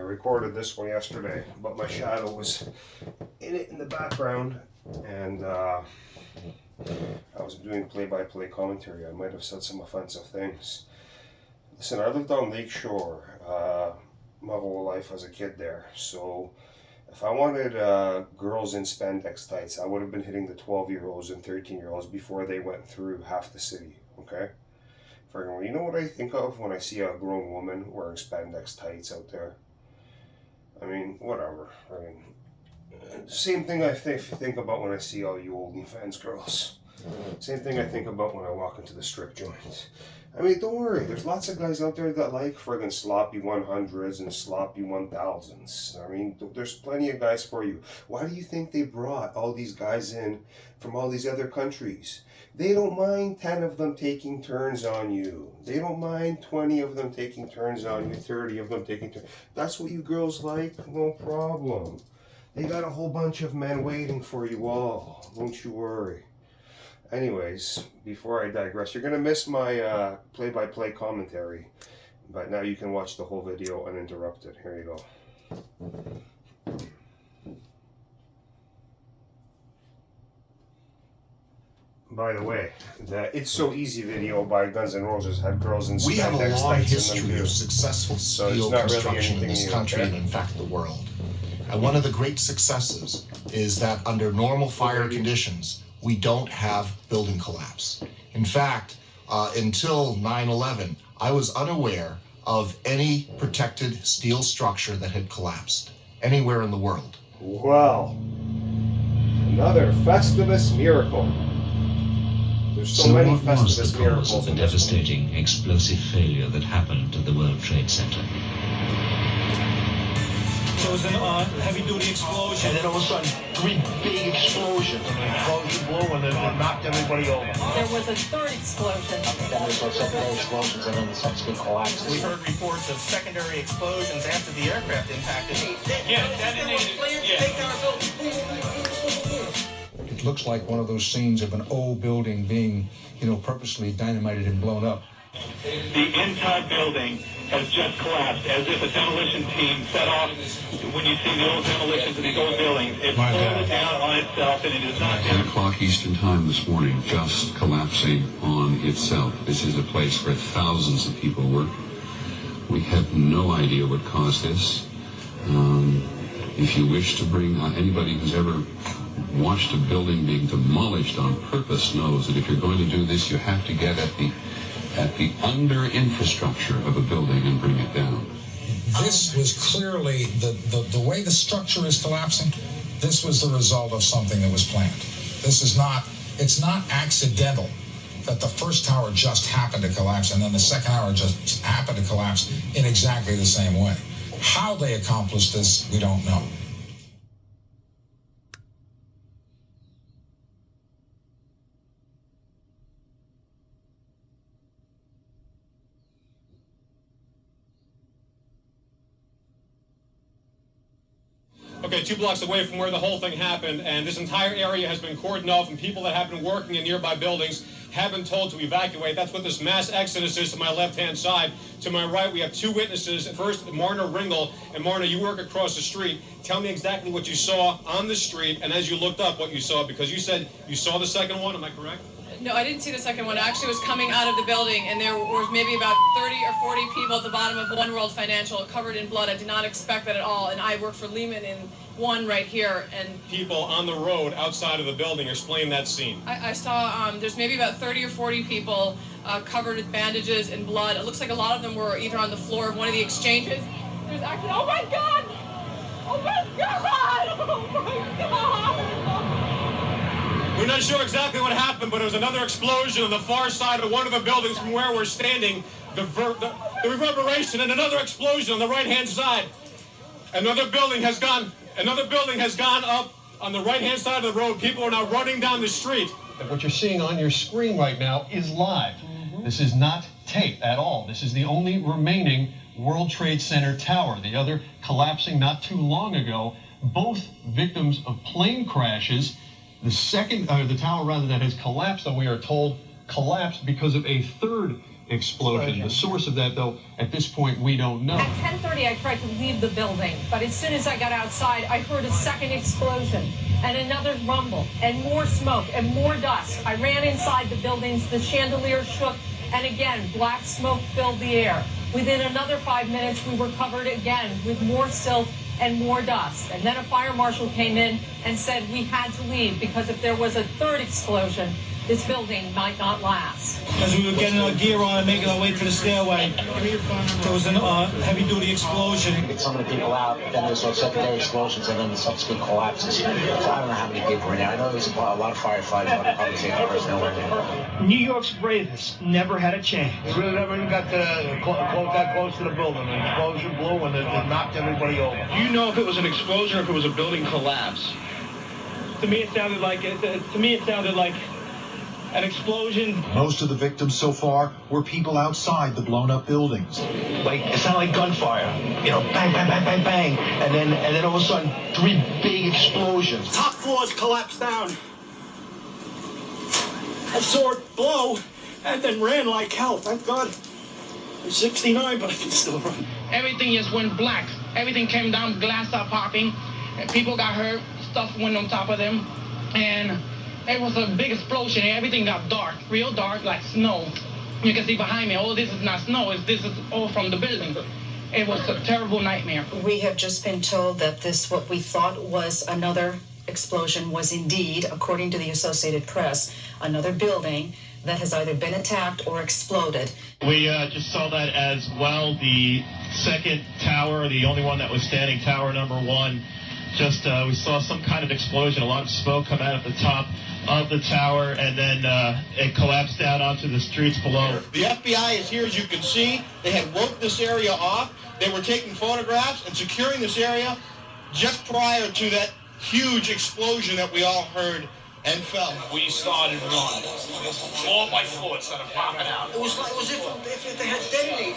recorded this one yesterday, but my shadow was in it in the background, and I was doing play-by-play commentary. I might have said some offensive things. Listen, I lived on Lake Shore my whole life as a kid there, so if I wanted girls in spandex tights, I would have been hitting the 12-year-olds and 13-year-olds before they went through half the city, okay? You know what I think of when I see a grown woman wearing spandex tights out there? I mean, whatever. I mean, same thing I think about when I see all you OnlyFans girls. Same thing I think about when I walk into the strip joint. I mean, don't worry. There's lots of guys out there that like friggin' sloppy 100s and sloppy 1000s. I mean, there's plenty of guys for you. Why do you think they brought all these guys in from all these other countries? They don't mind 10 of them taking turns on you. They don't mind 20 of them taking turns on you, 30 of them taking turns. That's what you girls like? No problem. They got a whole bunch of men waiting for you all. Don't you worry. Anyways, before I digress, you're going to miss my play-by-play commentary. But now you can watch the whole video uninterrupted. Here you go. By the way, the It's So Easy video by Guns N' Roses had girls in spandex tights. We have a long history of successful steel construction in this country and in fact the world. And one of the great successes is that under normal fire conditions, we don't have building collapse. In fact, until 9/11, I was unaware of any protected steel structure that had collapsed anywhere in the world. Well, another Festivus miracle. There's so many Festivus miracles of the devastating explosive failure that happened at the World Trade Center. There was a heavy-duty explosion. And then all of a sudden, 3 big explosions. Explosion blew and then knocked everybody over. There was a third explosion. Then there's those secondary explosions and then the subsequent collapses. We heard reports of secondary explosions after the aircraft impacted. Yeah, detonated. It looks like one of those scenes of an old building being, purposely dynamited and blown up. The entire building has just collapsed, as if a demolition team set off. When you see the old demolitions of these old buildings, it folded down on itself, and it is not 10 o'clock Eastern Time this morning, just collapsing on itself. This is a place where thousands of people work. We have no idea what caused this. If you wish to bring anybody who's ever watched a building being demolished on purpose knows that if you're going to do this, you have to get at the under infrastructure of a building and bring it down. This was clearly the way the structure is collapsing. This was the result of something that was planned. It's not accidental that the first tower just happened to collapse and then the second tower just happened to collapse in exactly the same way. How they accomplished this, we don't know. Okay, 2 blocks away from where the whole thing happened, and this entire area has been cordoned off, and people that have been working in nearby buildings have been told to evacuate. That's what this mass exodus is to my left-hand side. To my right, we have 2 witnesses. First, Marna Ringel. And Marna, you work across the street. Tell me exactly what you saw on the street, and as you looked up, what you saw, because you said you saw the second one. Am I correct? No, I didn't see the second one. I actually was coming out of the building, and there was maybe about 30 or 40 people at the bottom of One World Financial covered in blood. I did not expect that at all, and I work for Lehman in One right here. And people on the road outside of the building. Explain that scene. I saw there's maybe about 30 or 40 people covered with bandages and blood. It looks like a lot of them were either on the floor of one of the exchanges. There's actually, oh my God! Oh my God! Oh my God! We're not sure exactly what happened, but there was another explosion on the far side of one of the buildings from where we're standing. The reverberation and another explosion on the right-hand side. Another building has gone up on the right-hand side of the road. People are now running down the street. What you're seeing on your screen right now is live. This is not tape at all. This is the only remaining World Trade Center tower. The other collapsing not too long ago. Both victims of plane crashes. The tower that has collapsed, and we are told collapsed because of a third explosion. The source of that, though, at this point, we don't know. At 10:30, I tried to leave the building, but as soon as I got outside, I heard a second explosion and another rumble and more smoke and more dust. I ran inside the buildings, the chandelier shook, and again, black smoke filled the air. Within another 5 minutes, we were covered again with more silt and more dust. And then a fire marshal came in and said we had to leave because if there was a third explosion, this building might not last. As we were getting our gear on and making our way to the stairway, there was a heavy-duty explosion. Get some of the people out, then there's secondary explosions, and then the subsequent collapses. So I don't know how many people were in there. I know there was a lot of firefighters, but I probably say personnel were in there. New York's bravest never had a chance. They really never even got that close to the building. An explosion blew and it knocked everybody over. Do you know if it was an explosion or if it was a building collapse? To me, it sounded like an explosion. Most of the victims so far were people outside the blown-up buildings. Like, it sounded like gunfire. You know, bang, bang, bang, bang, bang. And then all of a sudden, 3 big explosions. Top floors collapsed down. I saw it blow and then ran like hell. Thank God. I'm 69, but I can still run. Everything just went black. Everything came down, glass started popping, and people got hurt, stuff went on top of them, and it was a big explosion. Everything got dark, real dark, like snow. You can see behind me, oh, this is not snow, this is all from the building. It was a terrible nightmare. We have just been told that what we thought was another explosion was indeed, according to the Associated Press, another building that has either been attacked or exploded. We just saw that as well. The second tower, the only one that was standing, tower number 1, we saw some kind of explosion, a lot of smoke come out at the top of the tower, and then it collapsed down onto the streets below. The FBI is here, as you can see. They had roped this area off. They were taking photographs and securing this area just prior to that huge explosion that we all heard and felt. We started running. Floor by floor, it started popping out. It was like if they had detonated.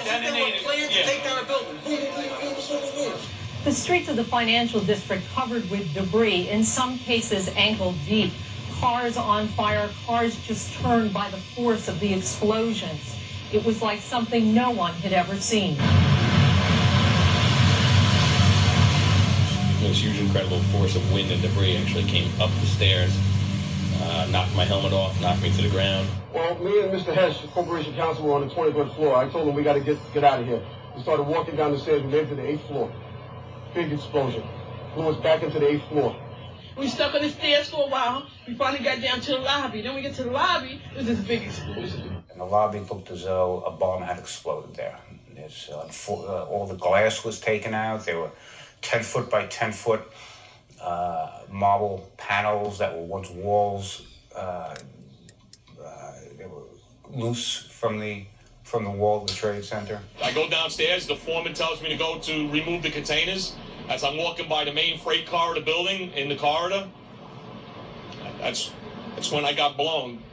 Detonated. Planned to take down a building. Boom, boom, boom, boom, boom, boom. The streets of the financial district covered with debris, in some cases ankle deep. Cars on fire, cars just turned by the force of the explosions. It was like something no one had ever seen. This huge, incredible force of wind and debris actually came up the stairs, knocked my helmet off, knocked me to the ground. Well, me and Mr. Hesh, the corporation counsel, were on the 23rd floor. I told him we got to get out of here. We started walking down the stairs. We made it to the 8th floor. Big explosion. Blew us back into the 8th floor. We stuck on the stairs for a while. We finally got down to the lobby. Then we get to the lobby, it was this big explosion. And the lobby looked as though a bomb had exploded there. All the glass was taken out. There were 10-foot by 10-foot marble panels that were once walls. They were loose from the wall of the Trade Center. I go downstairs, the foreman tells me to go to remove the containers. As I'm walking by the main freight car of the building, in the corridor, that's when I got blown.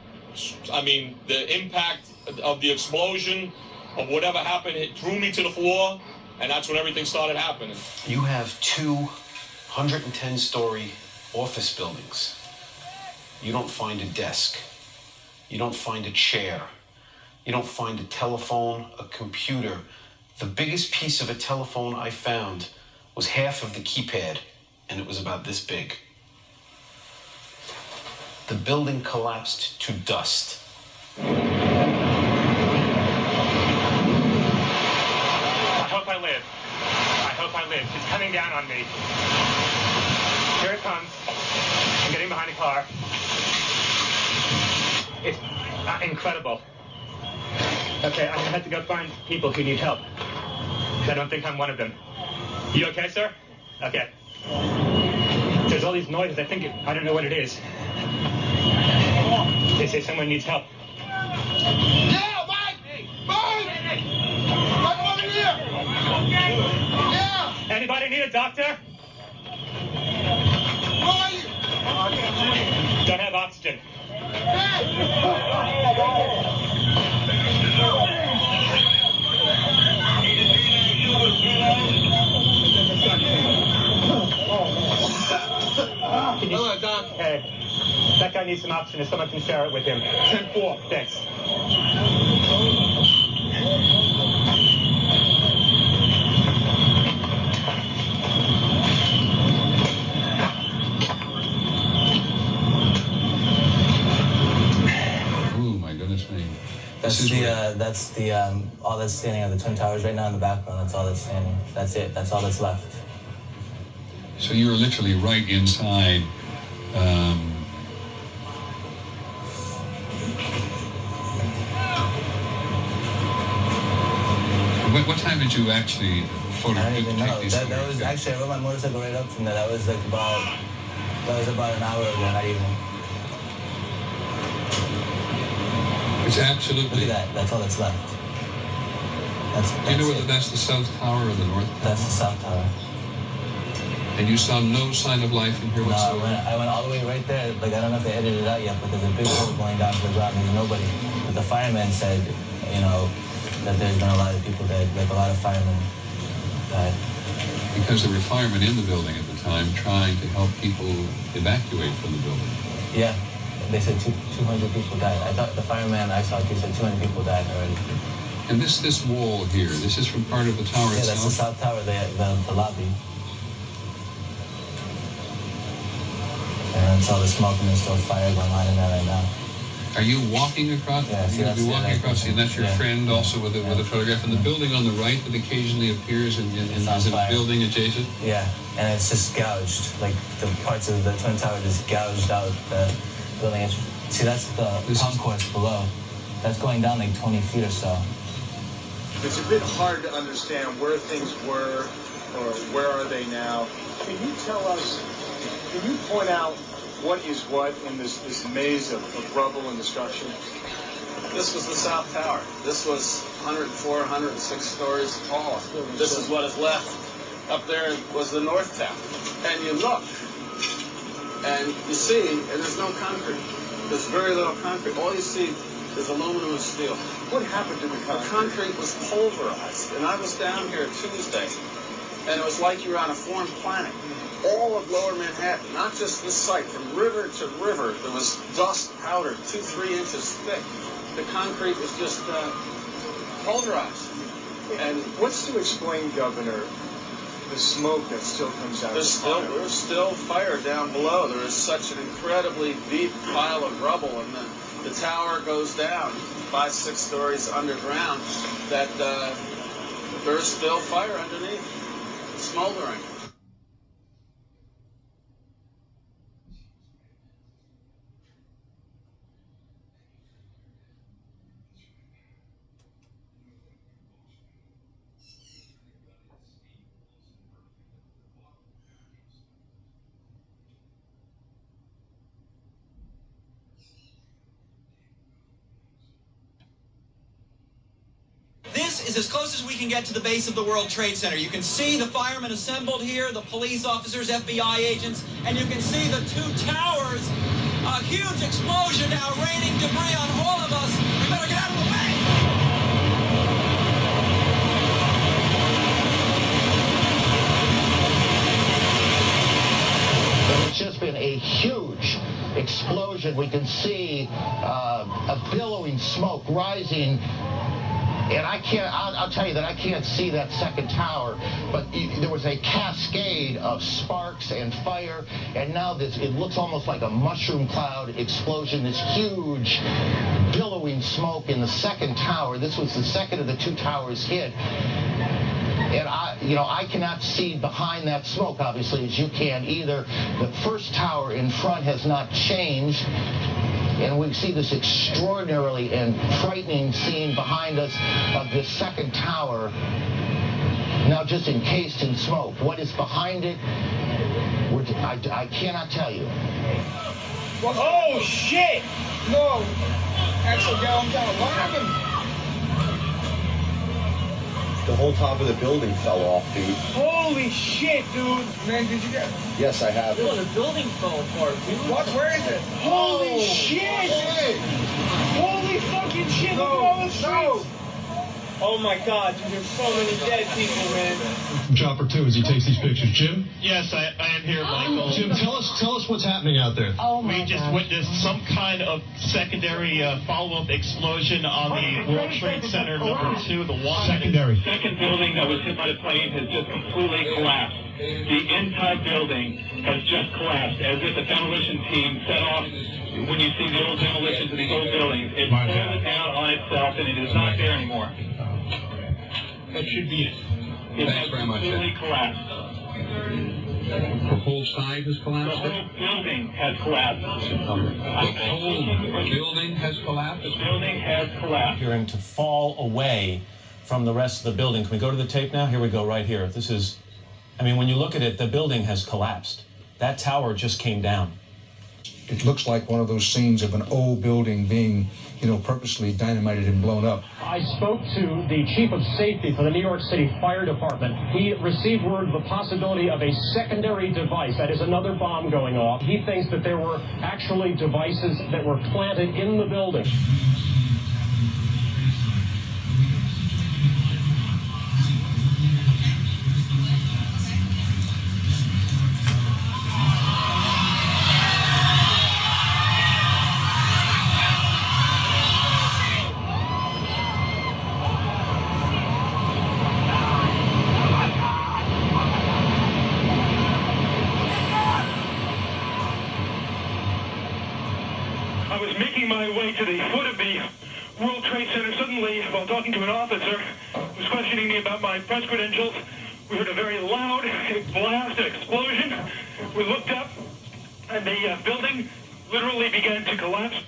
I mean, the impact of the explosion, of whatever happened, it threw me to the floor, and that's when everything started happening. You have 2 110-story office buildings. You don't find a desk. You don't find a chair. You don't find a telephone, a computer. The biggest piece of a telephone I found was half of the keypad, and it was about this big. The building collapsed to dust. I hope I live. I hope I live. It's coming down on me. Here it comes. I'm getting behind a car. It's incredible. Okay, I'm gonna have to go find people who need help. I don't think I'm one of them. You okay, sir? Okay. There's all these noises. I don't know what it is. They say someone needs help. Yeah, Mike! Mike! Come over here! Yeah! Anybody need a doctor? Where are you? Don't have oxygen. Hello, Doc. Hey, that guy needs some oxygen if someone can share it with him. 10-4. Thanks. That's all that's standing are the Twin Towers right now in the background. That's all that's standing. That's it. That's all that's left. So you're literally right inside. What time did you actually photograph? I don't even know. That was actually, I rode my motorcycle right up from there. That was like about an hour ago, not even. It's absolutely. Look at that. That's all that's left. Do you know whether that's the South Tower or the North Tower? That's the South Tower. And you saw no sign of life in here whatsoever? No, I went all the way right there. Like, I don't know if they edited it out yet, but there's a big hole going down to the ground. There's nobody. But the firemen said, that there's been a lot of people dead. Like, a lot of firemen died. Because there were firemen in the building at the time trying to help people evacuate from the building. Yeah. They said 200 people died. I thought the fireman I saw, he said 200 people died already. And this wall here, this is from part of the tower itself? Yeah, that's the South Tower, the lobby. And it's all the smoke and there's still fire going on in there right now. Are you walking across? Yeah, see, you're walking across, and that's your friend also with a photograph. And the building on the right that occasionally appears is it a building adjacent? Yeah, and it's just gouged. Like the parts of the Twin Tower just gouged out the building. See, that's the concourse below. That's going down like 20 feet or so. It's a bit hard to understand where things were or where are they now. Can you tell us, can you point out what is what in this maze of rubble and destruction? This was the South Tower. This was 104, 106 stories tall. This is what is left. Up there was the North Tower. And you look, and you see, and there's no concrete. There's very little concrete. All you see is aluminum and steel. What happened to the concrete? The concrete was pulverized. And I was down here Tuesday, and it was like you were on a foreign planet. All of Lower Manhattan, not just this site, from river to river, there was dust powder 2-3 inches thick. The concrete was just pulverized. And what's to explain, Governor, the smoke that still comes out? There's still fire down below. There is such an incredibly deep pile of rubble, and the tower goes down 5-6 stories underground. That there's still fire underneath, smoldering. This is as close as we can get to the base of the World Trade Center. You can see the firemen assembled here, the police officers, FBI agents, and you can see the two towers. A huge explosion now raining debris on all of us. We better get out of the way! It's just been a huge explosion. We can see a billowing smoke rising. And I'll tell you that I can't see that second tower, but there was a cascade of sparks and fire, and now it looks almost like a mushroom cloud explosion, this huge billowing smoke in the second tower. This was the second of the two towers hit. And I cannot see behind that smoke, obviously, as you can either. The first tower in front has not changed. And we see this extraordinarily and frightening scene behind us of this second tower, now just encased in smoke. What is behind it, I cannot tell you. Oh, shit! No! Axel, down. What happened? The whole top of the building fell off, dude. Holy shit, dude! Man, did you get... Yes, I have. Dude, the building fell apart, dude. What? Where is it? Holy shit! Hey. Holy fucking shit! Look at all the streets! Oh my god, dude, there's so many dead people, man. Chopper 2 as he takes these pictures. Jim? Yes, I Rand here, Michael. Jim, tell us what's happening out there. We just witnessed some kind of secondary follow-up explosion on the World Trade Center #2, the one Secondary. Second building that was hit by the plane has just completely collapsed. The entire building has just collapsed, as if a demolition team set off. When you see the old demolitions of these old buildings, it falls down on itself, and it is not there anymore. That should be it. It has completely collapsed. The whole side has The collapsed? whole building has collapsed. The whole building has collapsed? The building has collapsed. Appearing to fall away from the rest of the building. Can we go to the tape now? Here we go, right here. This is, I mean, when you look at it, the building has collapsed. That tower just came down. It looks like one of those scenes of an old building being, purposely dynamited and blown up. I spoke to the chief of safety for the New York City Fire Department. He received word of the possibility of a secondary device, that is another bomb going off. He thinks that there were actually devices that were planted in the building. I was making my way to the foot of the World Trade Center. Suddenly, while talking to an officer who was questioning me about my press credentials, we heard a very loud blast, explosion. We looked up, and the building literally began to collapse.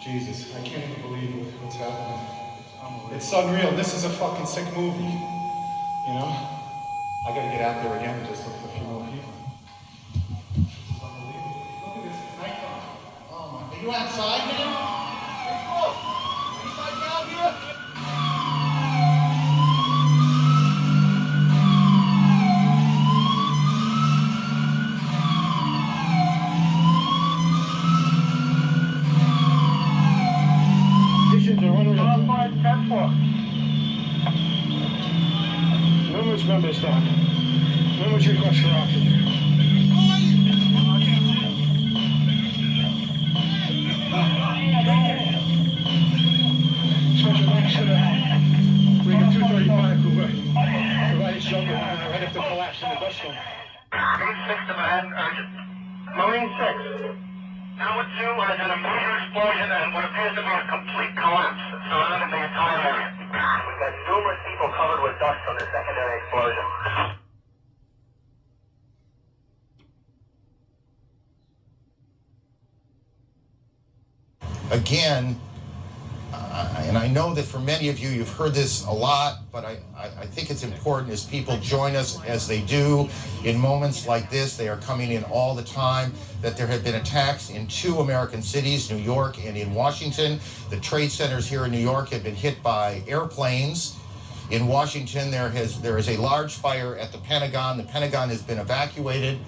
Jesus, I can't even believe what's happening. It's unreal. This is a fucking sick movie. I gotta get out there again and just look for a few more people. It's unbelievable. Look at this nighttime. Oh my, are you outside now? Inside down here? Numbers down. Numbers request for oxygen. Special thanks to the Regan 235 who provided shelter right after the collapse in the dust storm. Marine 6 demand urgent. Marine 6. Tower 2 has had a major explosion and what appears to be a complete collapse surrounding the entire area. We've got numerous people covered with dust from the secondary explosion. Again, and I know that for many of you, you've heard this a lot, but I think it's important as people join us as they do in moments like this. They are coming in all the time, that there have been attacks in 2 American cities, New York and in Washington. The trade centers here in New York have been hit by airplanes. In Washington, there is a large fire at the Pentagon. The Pentagon has been evacuated.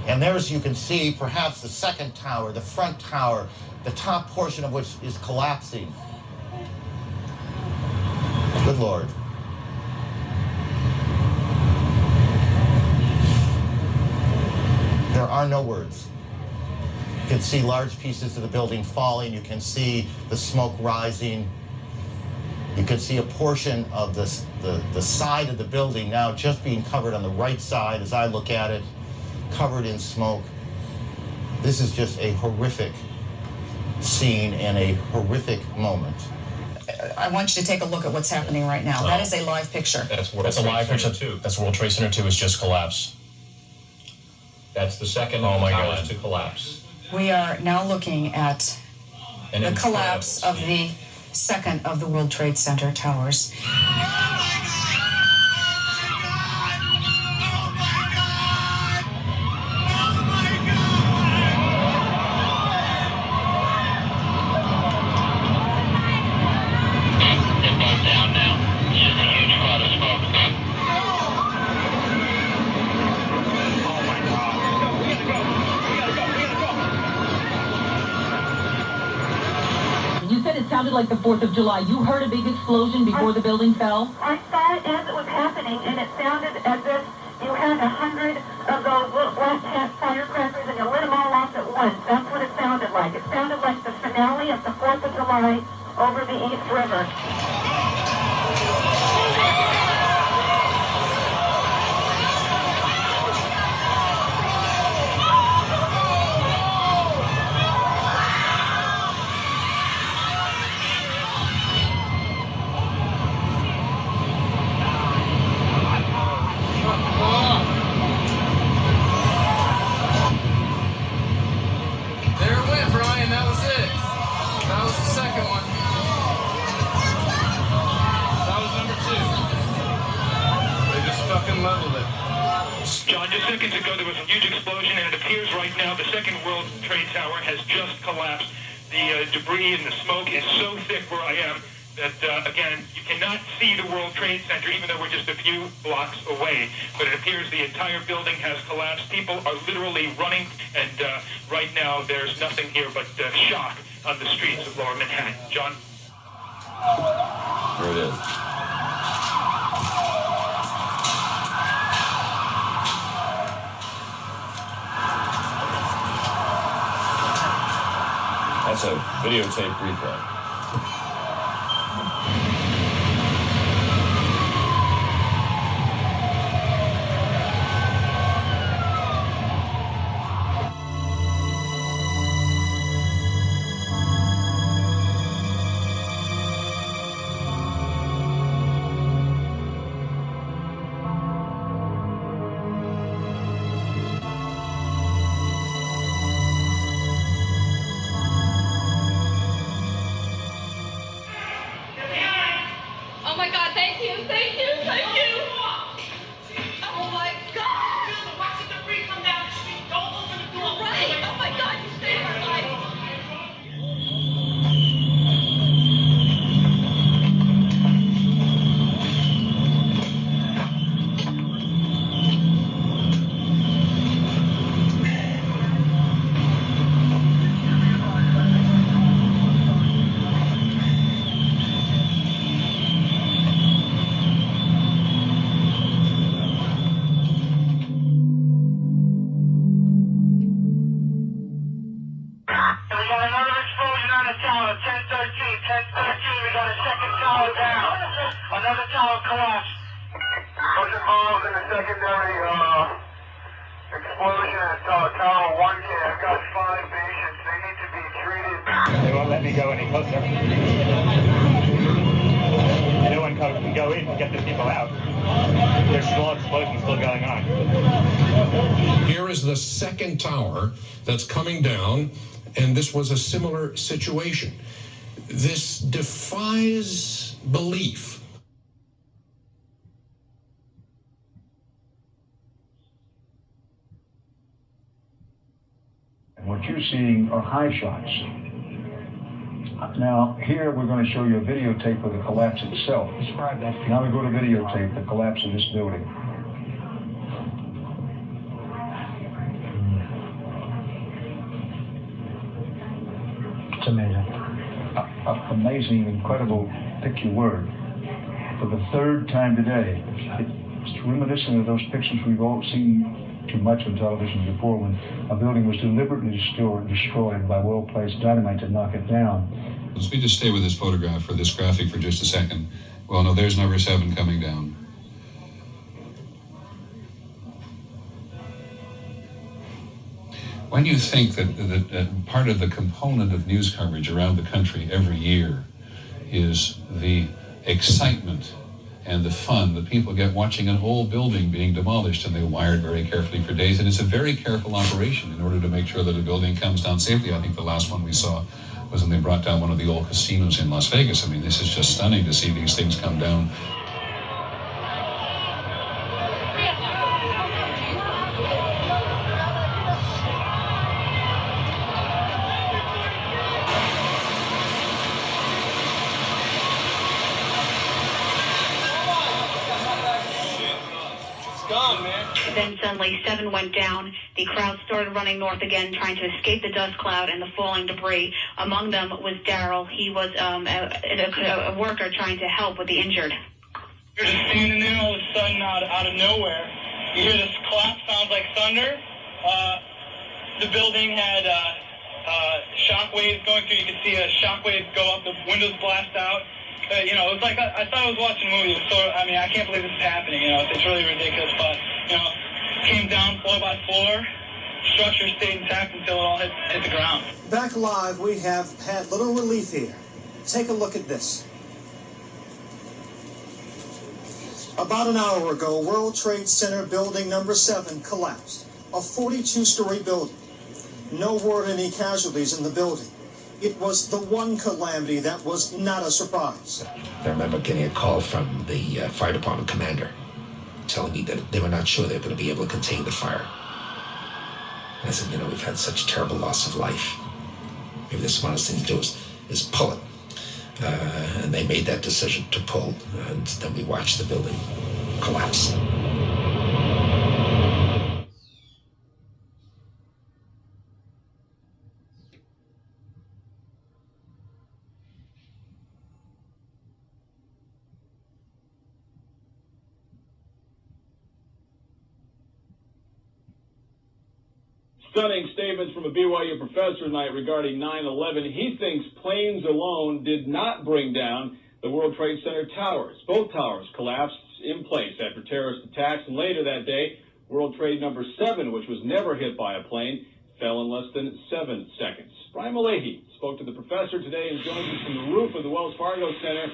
And there, as you can see, perhaps the second tower, the front tower, the top portion of which is collapsing. Good Lord. There are no words. You can see large pieces of the building falling. You can see the smoke rising. You can see a portion of the side of the building now just being covered on the right side as I look at it, covered in smoke. This is just a horrific scene and a horrific moment. I want you to take a look at what's happening right now. That is a live picture. That's a live picture too. That's World Trade Center 2 has just collapsed. That's the second towers to collapse. We are now looking at the collapse of the second of the World Trade Center towers. You said it sounded like the 4th of July. You heard a big explosion before the building fell? I saw it as it was happening, and it sounded as if you had 100 of those little black cat firecrackers and you lit them all off at once. That's what it sounded like. It sounded like the finale of the 4th of July over the East River. There it went, Brian. That was it. That was the second one. That was number 2. They just fucking leveled it. John, just seconds ago there was a huge explosion, and it appears right now the second World Trade Tower has just collapsed. The debris and the smoke is so thick where I am that, again, you cannot see the World Trade Center, even though we're just a few blocks away. But it appears the entire building has collapsed. People are literally running, and right now there's nothing here but shock on the streets of Lower Manhattan. John? There it is. That's a videotape replay. Oh my God, thank you, thank you, thank you. Oh my God. Watch the debris come down the street. Don't open the door. Right. Oh my God, you saved my life. We got another explosion on the tower, 1013, 1013, we got a second tower down. Another tower collapsed. What's involved in the secondary explosion at Tower 1K? I've got 5 patients, they need to be treated. They won't let me go any closer. No one can go in to get the people out. There's small explosions still going on. Here is the second tower that's coming down, and this was a similar situation. This defies belief. And what you're seeing are high shots. Now, here we're going to show you a videotape of the collapse itself. Describe that. Now we go to videotape the collapse of this building. It's amazing. Amazing, incredible, pick your word. For the third time today, it's reminiscent of those pictures we've all seen too much on television before, when a building was deliberately destroyed by well-placed dynamite to knock it down. Let's me just stay with this photograph or this graphic for just a second. Well, no, there's number 7 coming down. When you think that part of the component of news coverage around the country every year is the excitement and the fun that people get watching an old building being demolished, and they wire it very carefully for days, and it's a very careful operation in order to make sure that a building comes down safely. I think the last one we saw was when they brought down one of the old casinos in Las Vegas. I mean, this is just stunning to see these things come down. Then suddenly 7 went down. The crowd started running north again, trying to escape the dust cloud and the falling debris. Among them was Daryl. He was a worker trying to help with the injured. You're just standing there, all of a sudden, out of nowhere, you hear this clap, sounds like thunder. The building had shock waves going through. You could see a shock wave go up, the windows blast out. It was like I thought I was watching a movie. So I mean, I can't believe this is happening. It's really ridiculous. But came down floor by floor. Structure stayed intact until it all hit the ground. Back alive, we have had little relief here. Take a look at this. About an hour ago, World Trade Center building number 7 collapsed. A 42-story building. No word any casualties in the building. It was the one calamity that was not a surprise. I remember getting a call from the fire department commander telling me that they were not sure they were going to be able to contain the fire. And I said, we've had such terrible loss of life. Maybe the smartest thing to do is pull it. And they made that decision to pull, and then we watched the building collapse. Stunning statements from a BYU professor tonight regarding 9/11. He thinks planes alone did not bring down the World Trade Center towers. Both towers collapsed in place after terrorist attacks, and later that day, World Trade number 7, which was never hit by a plane, fell in less than 7 seconds. Brian Malahy spoke to the professor today and joins us from the roof of the Wells Fargo Center.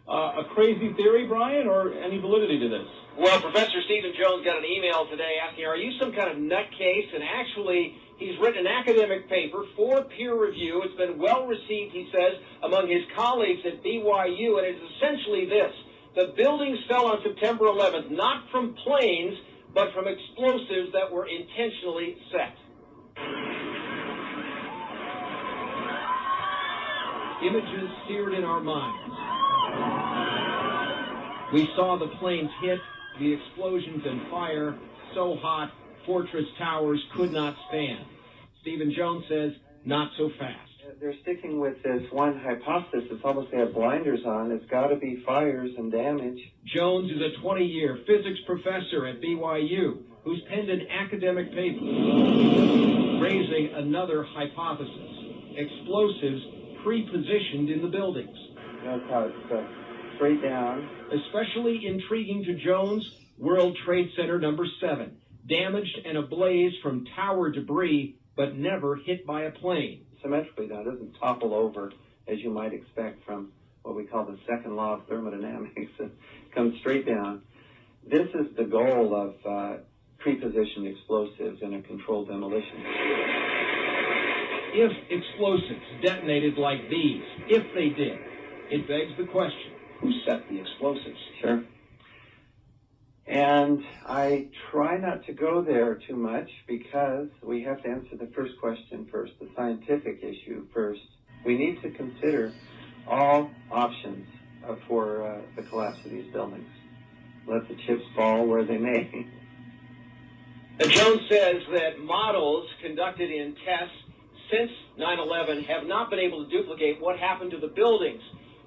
A crazy theory, Brian, or any validity to this? Well, Professor Stephen Jones got an email today asking, are you some kind of nutcase? And actually, he's written an academic paper for peer review. It's been well received, he says, among his colleagues at BYU, and it's essentially this. The buildings fell on September 11th, not from planes, but from explosives that were intentionally set. Images seared in our minds. We saw the planes hit, the explosions and fire, so hot, Fortress Towers could not stand. Stephen Jones says, not so fast. They're sticking with this one hypothesis. It's almost they have blinders on. It's got to be fires and damage. Jones is a 20-year physics professor at BYU who's penned an academic paper raising another hypothesis. Explosives pre-positioned in the buildings. That's how it's straight down. Especially intriguing to Jones, World Trade Center number 7, damaged and ablaze from tower debris, but never hit by a plane. Symmetrically, now, it doesn't topple over, as you might expect from what we call the second law of thermodynamics. It comes straight down. This is the goal of pre-positioned explosives in a controlled demolition. If explosives detonated like these, if they did, it begs the question, who set the explosives? Sure. And I try not to go there too much because we have to answer the first question first, the scientific issue first. We need to consider all options for the collapse of these buildings. Let the chips fall where they may. And Jones says that models conducted in tests since 9/11 have not been able to duplicate what happened to the buildings.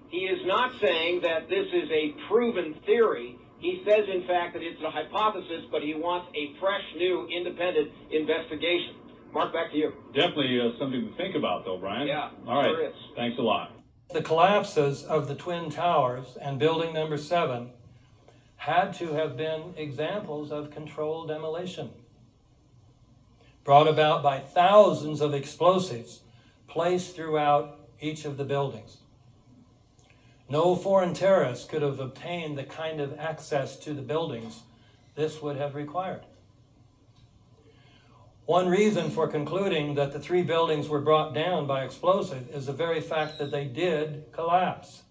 He is not saying that this is a proven theory. He says, in fact, that it's a hypothesis, but he wants a fresh, new, independent investigation. Mark, back to you. Definitely something to think about, though, Brian. Yeah, all right. sure is. Thanks a lot. The collapses of the Twin Towers and building number 7 had to have been examples of controlled demolition. brought about by thousands of explosives placed throughout each of the buildings. No foreign terrorists could have obtained the kind of access to the buildings this would have required. One reason for concluding that the 3 buildings were brought down by explosive is the very fact that they did collapse.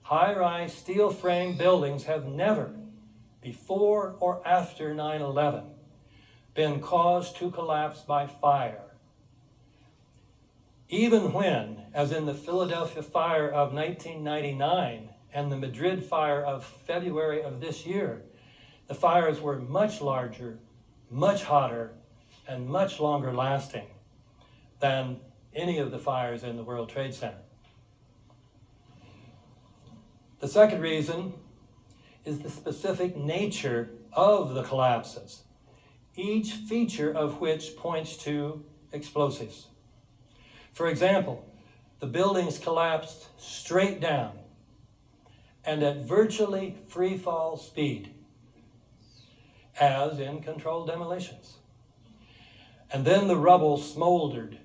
High-rise steel frame buildings have never, before or after 9/11, been caused to collapse by fire. Even when, as in the Philadelphia fire of 1999 and the Madrid fire of February of this year, the fires were much larger, much hotter, and much longer lasting than any of the fires in the World Trade Center. The second reason is the specific nature of the collapses, each feature of which points to explosives. For example, the buildings collapsed straight down and at virtually free fall speed, as in controlled demolitions. And then the rubble smoldered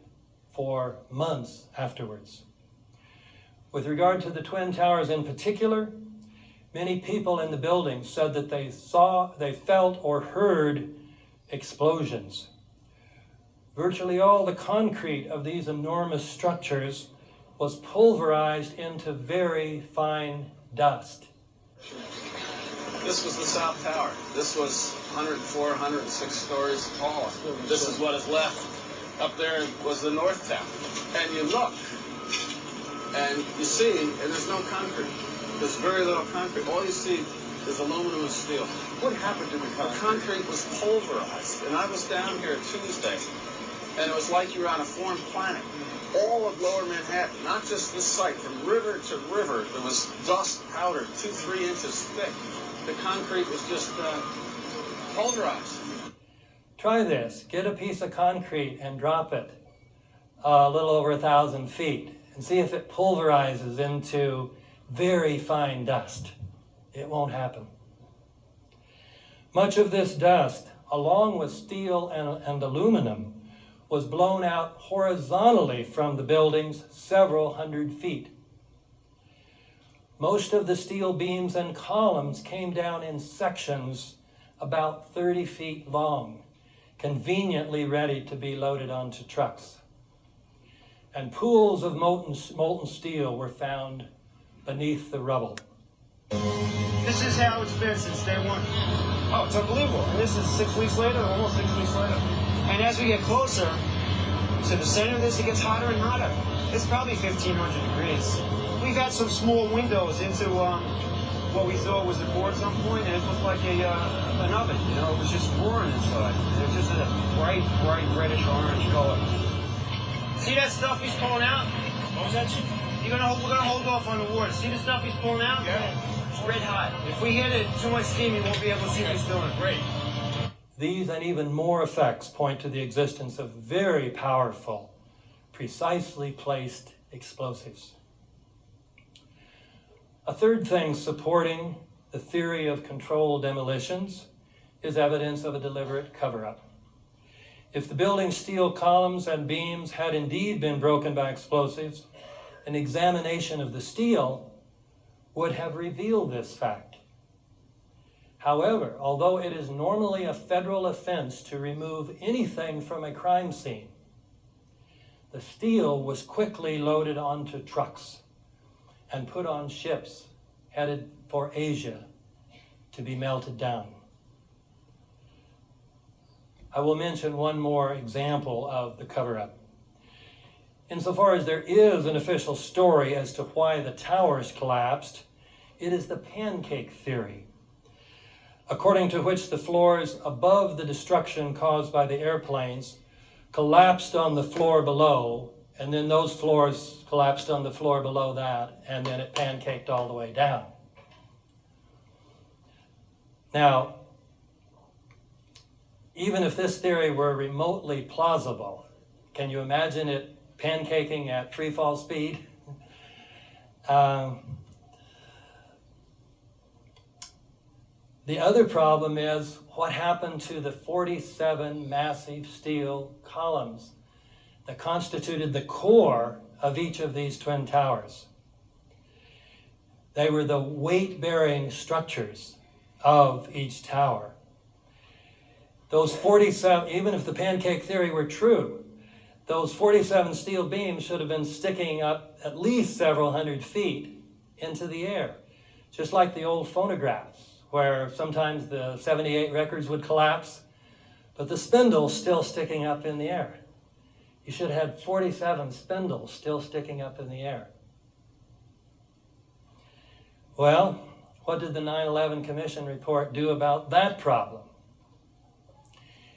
for months afterwards. With regard to the Twin Towers in particular, many people in the building said that they felt or heard explosions. Virtually all the concrete of these enormous structures was pulverized into very fine dust. This was the South Tower. This was 104, 106 stories tall. This is what is left. Up there was the North Tower. And you look, and you see, and there's no concrete. There's very little concrete. All you see is aluminum and steel. What happened to the concrete? The concrete was pulverized. And I was down here Tuesday, and it was like you were on a foreign planet. All of Lower Manhattan, not just this site, from river to river, there was dust powder 2-3 inches thick. The concrete was just pulverized. Try this. Get a piece of concrete and drop it a little over 1,000 feet and see if it pulverizes into very fine dust. It won't happen. Much of this dust, along with steel and aluminum, was blown out horizontally from the buildings several hundred feet. Most of the steel beams and columns came down in sections about 30 feet long, conveniently ready to be loaded onto trucks. And pools of molten steel were found beneath the rubble. This is how it's been since day one. Oh, it's unbelievable. And this is 6 weeks later, almost 6 weeks later. And as we get closer to the center of this, it gets hotter and hotter. It's probably 1,500 degrees. We've had some small windows into what we thought was a board at some point, and it looked like an oven. You know, it was just roaring inside. It was just a bright reddish orange color. See that stuff he's pulling out? What was that? We're gonna hold off on the water. See the stuff he's pulling out? Yeah. It's red hot. If we hit it too much steam, he won't be able to see what he's doing. Great. These and even more effects point to the existence of very powerful, precisely placed explosives. A third thing supporting the theory of controlled demolitions is evidence of a deliberate cover-up. If the building's steel columns and beams had indeed been broken by explosives, an examination of the steel would have revealed this fact. However, although it is normally a federal offense to remove anything from a crime scene, the steel was quickly loaded onto trucks and put on ships headed for Asia to be melted down. I will mention one more example of the cover-up. Insofar as there is an official story as to why the towers collapsed, it is the pancake theory, according to which the floors above the destruction caused by the airplanes collapsed on the floor below, and then those floors collapsed on the floor below that, and then it pancaked all the way down. Now, even if this theory were remotely plausible, can you imagine it pancaking at free fall speed? The other problem is what happened to the 47 massive steel columns that constituted the core of each of these twin towers. They were the weight-bearing structures of each tower. Those 47, even if the pancake theory were true, those 47 steel beams should have been sticking up at least several hundred feet into the air, just like the old phonographs, where sometimes the 78 records would collapse, but the spindle's still sticking up in the air. You should have had 47 spindles still sticking up in the air. Well, what did the 9/11 Commission report do about that problem?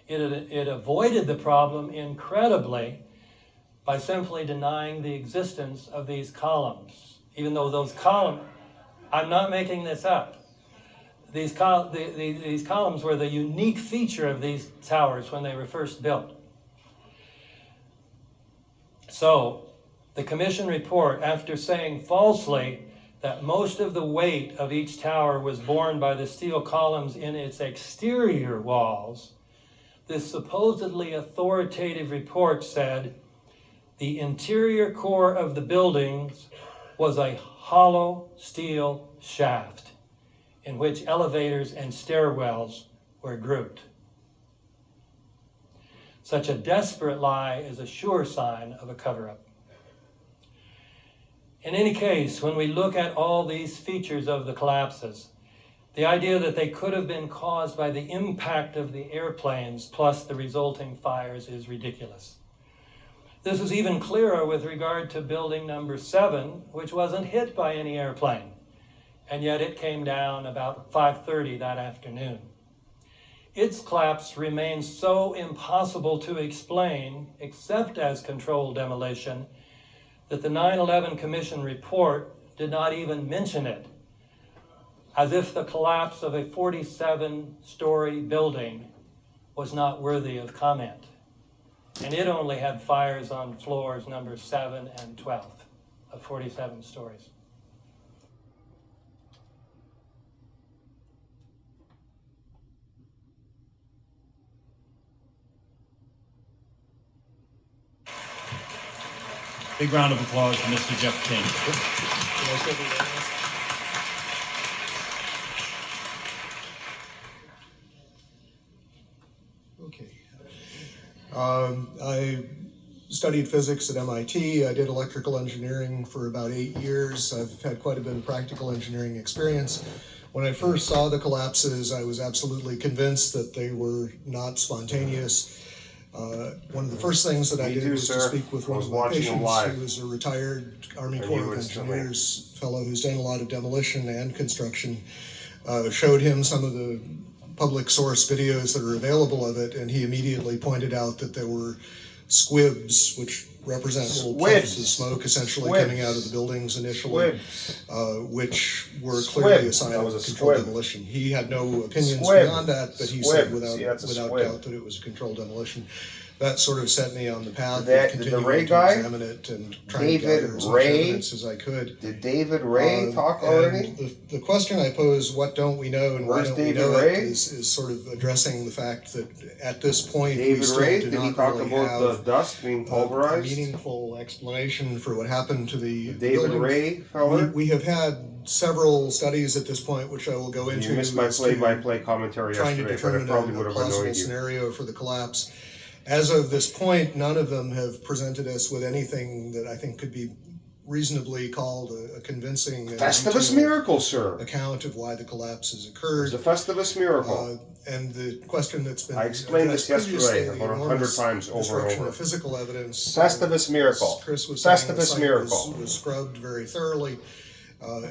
It avoided the problem incredibly by simply denying the existence of these columns, even though those columns, I'm not making this up. These columns were the unique feature of these towers when they were first built. So the Commission report, after saying falsely that most of the weight of each tower was borne by the steel columns in its exterior walls, this supposedly authoritative report said the interior core of the buildings was a hollow steel shaft in which elevators and stairwells were grouped. Such a desperate lie is a sure sign of a cover-up. In any case, when we look at all these features of the collapses, the idea that they could have been caused by the impact of the airplanes plus the resulting fires is ridiculous. This is even clearer with regard to building number 7, which wasn't hit by any airplane, and yet it came down about 5:30 that afternoon. Its collapse remains so impossible to explain, except as controlled demolition, that the 9/11 Commission report did not even mention it, as if the collapse of a 47-story building was not worthy of comment. And it only had fires on floors number 7 and 12 of 47 stories. Big round of applause for Mr. Jeff King. Okay. I studied physics at MIT. I did electrical engineering for about 8 years. I've had quite a bit of practical engineering experience. When I first saw the collapses, I was absolutely convinced that they were not spontaneous. One of the first things that I did was to speak with one of my patients who was a retired Army Corps of Engineers fellow who's done a lot of demolition and construction. Showed him some of the public source videos that are available of it, and he immediately pointed out that there were squibs, which represent little puffs of smoke essentially coming out of the buildings initially, which were clearly a sign of controlled demolition. He had no opinions beyond that, but he said without doubt that it was a controlled demolition. That sort of set me on the path of continuing to examine it and trying to gather as much evidence as I could. Did David Ray talk already? The question I pose, what don't we know and why don't we know it, is sort of addressing the fact that at this point we still do not really have the dust being pulverized? A meaningful explanation for what happened to the David Ray fella? We have had several studies at this point, which I will go into. You missed my play-by-play commentary yesterday, but I probably would have annoyed you. Scenario for the collapse. As of this point, none of them have presented us with anything that I think could be reasonably called a convincing Festivus miracle, sir. Account of why the collapses occurred. It's a Festivus miracle. And the question that's been I explained this yesterday about 100 times over and over. Of physical evidence. Festivus miracle. Chris was saying Festivus miracle. Was scrubbed very thoroughly.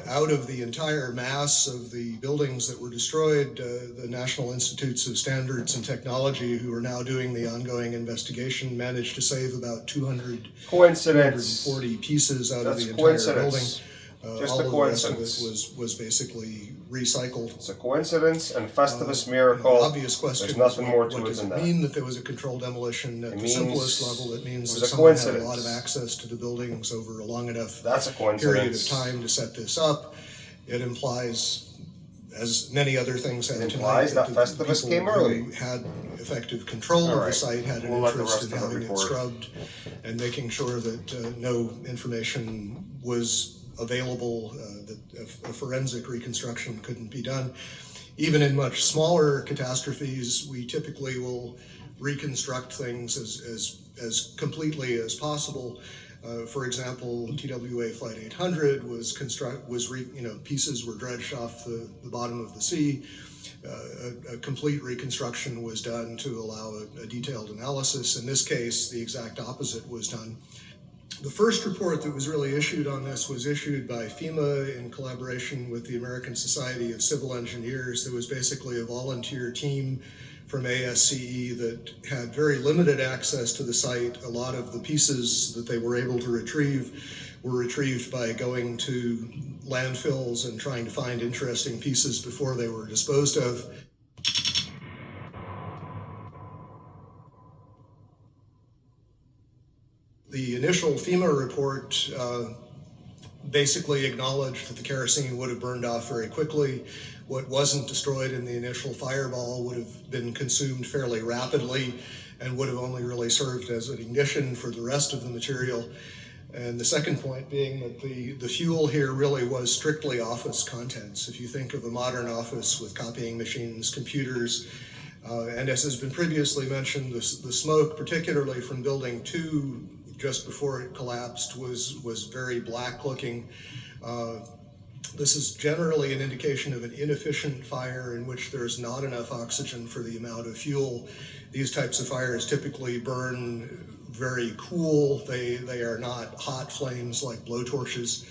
Out of the entire mass of the buildings that were destroyed, the National Institutes of Standards and Technology, who are now doing the ongoing investigation, managed to save about 240 pieces out of the entire building. Just all a of coincidence. The rest of it was basically recycled. It's a coincidence and Festivus miracle. The obvious question There's nothing more to what it does than it that. mean that there was a controlled demolition? At the simplest level, it means that a someone had a coincidence. lot of access to the buildings over a long enough That's a period of coincidence. time to set this up. It implies as many other things have tonight, implies that Festivus came early. Who had effective control of the site had an interest in having it scrubbed and making sure that no information was available, that a forensic reconstruction couldn't be done. Even in much smaller catastrophes, we typically will reconstruct things as completely as possible. For example, TWA Flight 800 pieces were dredged off the bottom of the sea. A complete reconstruction was done to allow a detailed analysis. In this case, the exact opposite was done. The first report that was really issued on this was issued by FEMA in collaboration with the American Society of Civil Engineers. There was basically a volunteer team from ASCE that had very limited access to the site. A lot of the pieces that they were able to retrieve were retrieved by going to landfills and trying to find interesting pieces before they were disposed of. The initial FEMA report basically acknowledged that the kerosene would have burned off very quickly. What wasn't destroyed in the initial fireball would have been consumed fairly rapidly and would have only really served as an ignition for the rest of the material. And the second point being that the fuel here really was strictly office contents. If you think of a modern office with copying machines, computers, and as has been previously mentioned, the smoke, particularly from Building 2, just before it collapsed, was very black looking. This is generally an indication of an inefficient fire in which there's not enough oxygen for the amount of fuel. These types of fires typically burn very cool. They are not hot flames like blowtorches.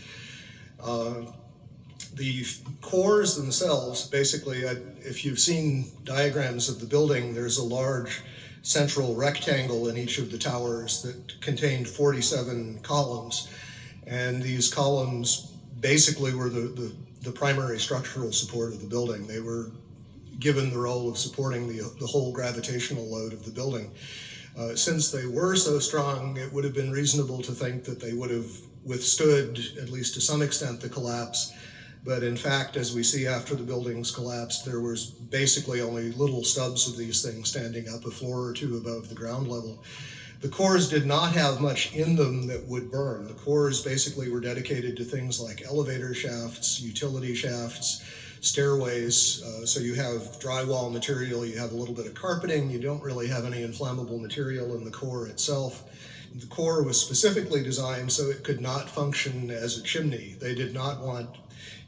The cores themselves, basically, if you've seen diagrams of the building, there's a large central rectangle in each of the towers that contained 47 columns. And these columns basically were the primary structural support of the building. They were given the role of supporting the whole gravitational load of the building. Since they were so strong, it would have been reasonable to think that they would have withstood, at least to some extent, the collapse. But in fact, as we see after the buildings collapsed, there was basically only little stubs of these things standing up a floor or two above the ground level. The cores did not have much in them that would burn. The cores basically were dedicated to things like elevator shafts, utility shafts, stairways. So you have drywall material, you have a little bit of carpeting, you don't really have any inflammable material in the core itself. The core was specifically designed so it could not function as a chimney. They did not want,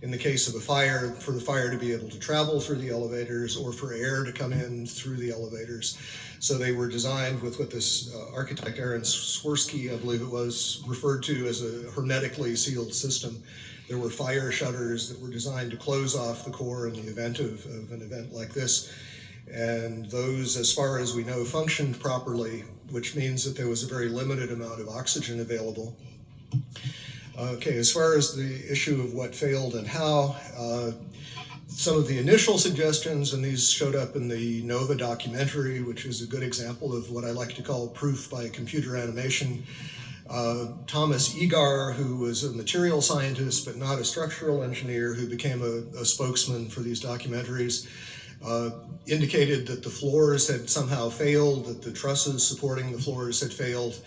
in the case of a fire, for the fire to be able to travel through the elevators or for air to come in through the elevators. So they were designed with what this architect Aaron Swirsky, I believe it was, referred to as a hermetically sealed system. There were fire shutters that were designed to close off the core in the event of an event like this. And those, as far as we know, functioned properly, which means that there was a very limited amount of oxygen available. Okay, as far as the issue of what failed and how, some of the initial suggestions, and these showed up in the NOVA documentary, which is a good example of what I like to call proof by computer animation. Thomas Egar, who was a material scientist but not a structural engineer, who became a spokesman for these documentaries, indicated that the floors had somehow failed, that the trusses supporting the floors had failed.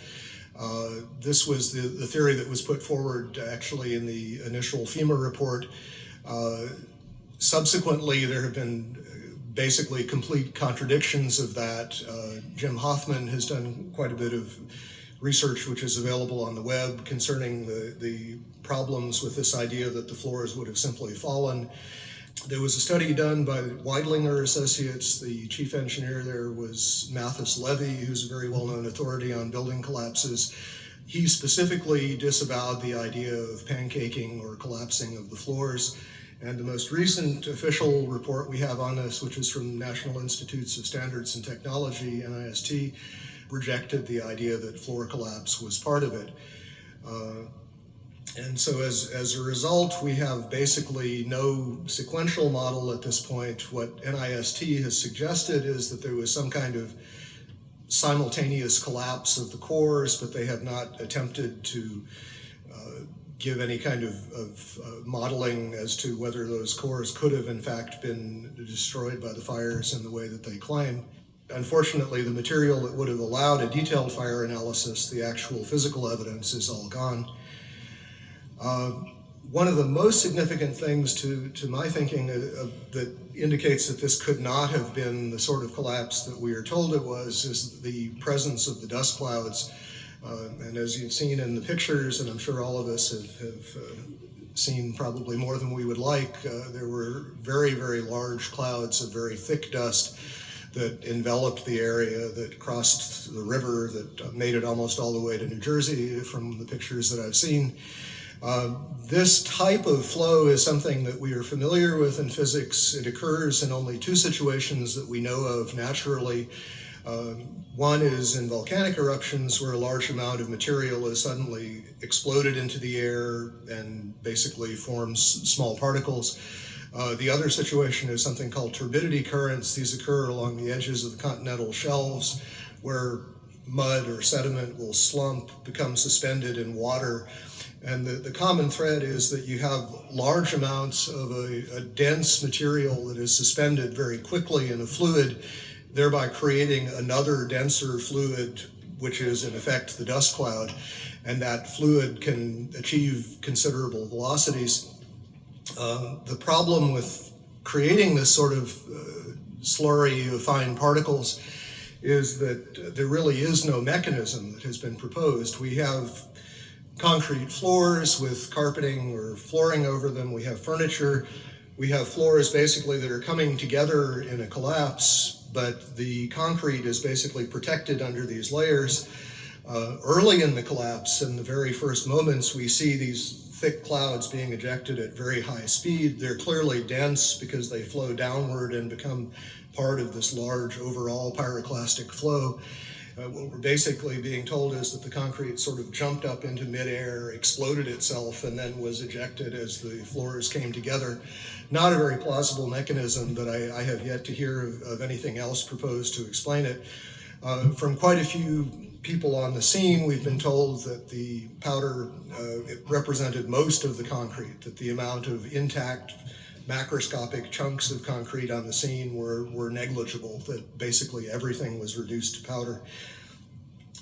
This was the theory that was put forward actually in the initial FEMA report. Subsequently, there have been basically complete contradictions of that. Jim Hoffman has done quite a bit of research which is available on the web concerning the problems with this idea that the floors would have simply fallen. There was a study done by Weidlinger Associates. The chief engineer there was Mathis Levy, who's a very well-known authority on building collapses. He specifically disavowed the idea of pancaking or collapsing of the floors. And the most recent official report we have on this, which is from National Institutes of Standards and Technology, NIST, rejected the idea that floor collapse was part of it. And so as a result, we have basically no sequential model at this point. What NIST has suggested is that there was some kind of simultaneous collapse of the cores, but they have not attempted to give any kind of modeling as to whether those cores could have in fact been destroyed by the fires in the way that they claim. Unfortunately, the material that would have allowed a detailed fire analysis, the actual physical evidence, is all gone. One of the most significant things to my thinking that indicates that this could not have been the sort of collapse that we are told it was is the presence of the dust clouds. And as you've seen in the pictures, and I'm sure all of us have seen probably more than we would like, there were very, very large clouds of very thick dust that enveloped the area, that crossed the river, that made it almost all the way to New Jersey from the pictures that I've seen. This type of flow is something that we are familiar with in physics. It occurs in only two situations that we know of naturally. One is in volcanic eruptions, where a large amount of material is suddenly exploded into the air and basically forms small particles. The other situation is something called turbidity currents. These occur along the edges of the continental shelves, where mud or sediment will slump, become suspended in water. And the common thread is that you have large amounts of a dense material that is suspended very quickly in a fluid, thereby creating another denser fluid, which is in effect the dust cloud. And that fluid can achieve considerable velocities. The problem with creating this sort of slurry of fine particles is that there really is no mechanism that has been proposed. We have concrete floors with carpeting or flooring over them. We have furniture. We have floors basically that are coming together in a collapse, but the concrete is basically protected under these layers. Early in the collapse, in the very first moments, we see these thick clouds being ejected at very high speed. They're clearly dense because they flow downward and become part of this large overall pyroclastic flow. What we're basically being told is that the concrete sort of jumped up into midair, exploded itself, and then was ejected as the floors came together. Not a very plausible mechanism, but I have yet to hear of anything else proposed to explain it. From quite a few people on the scene, we've been told that the powder it represented most of the concrete, that the amount of intact macroscopic chunks of concrete on the scene were negligible, that basically everything was reduced to powder.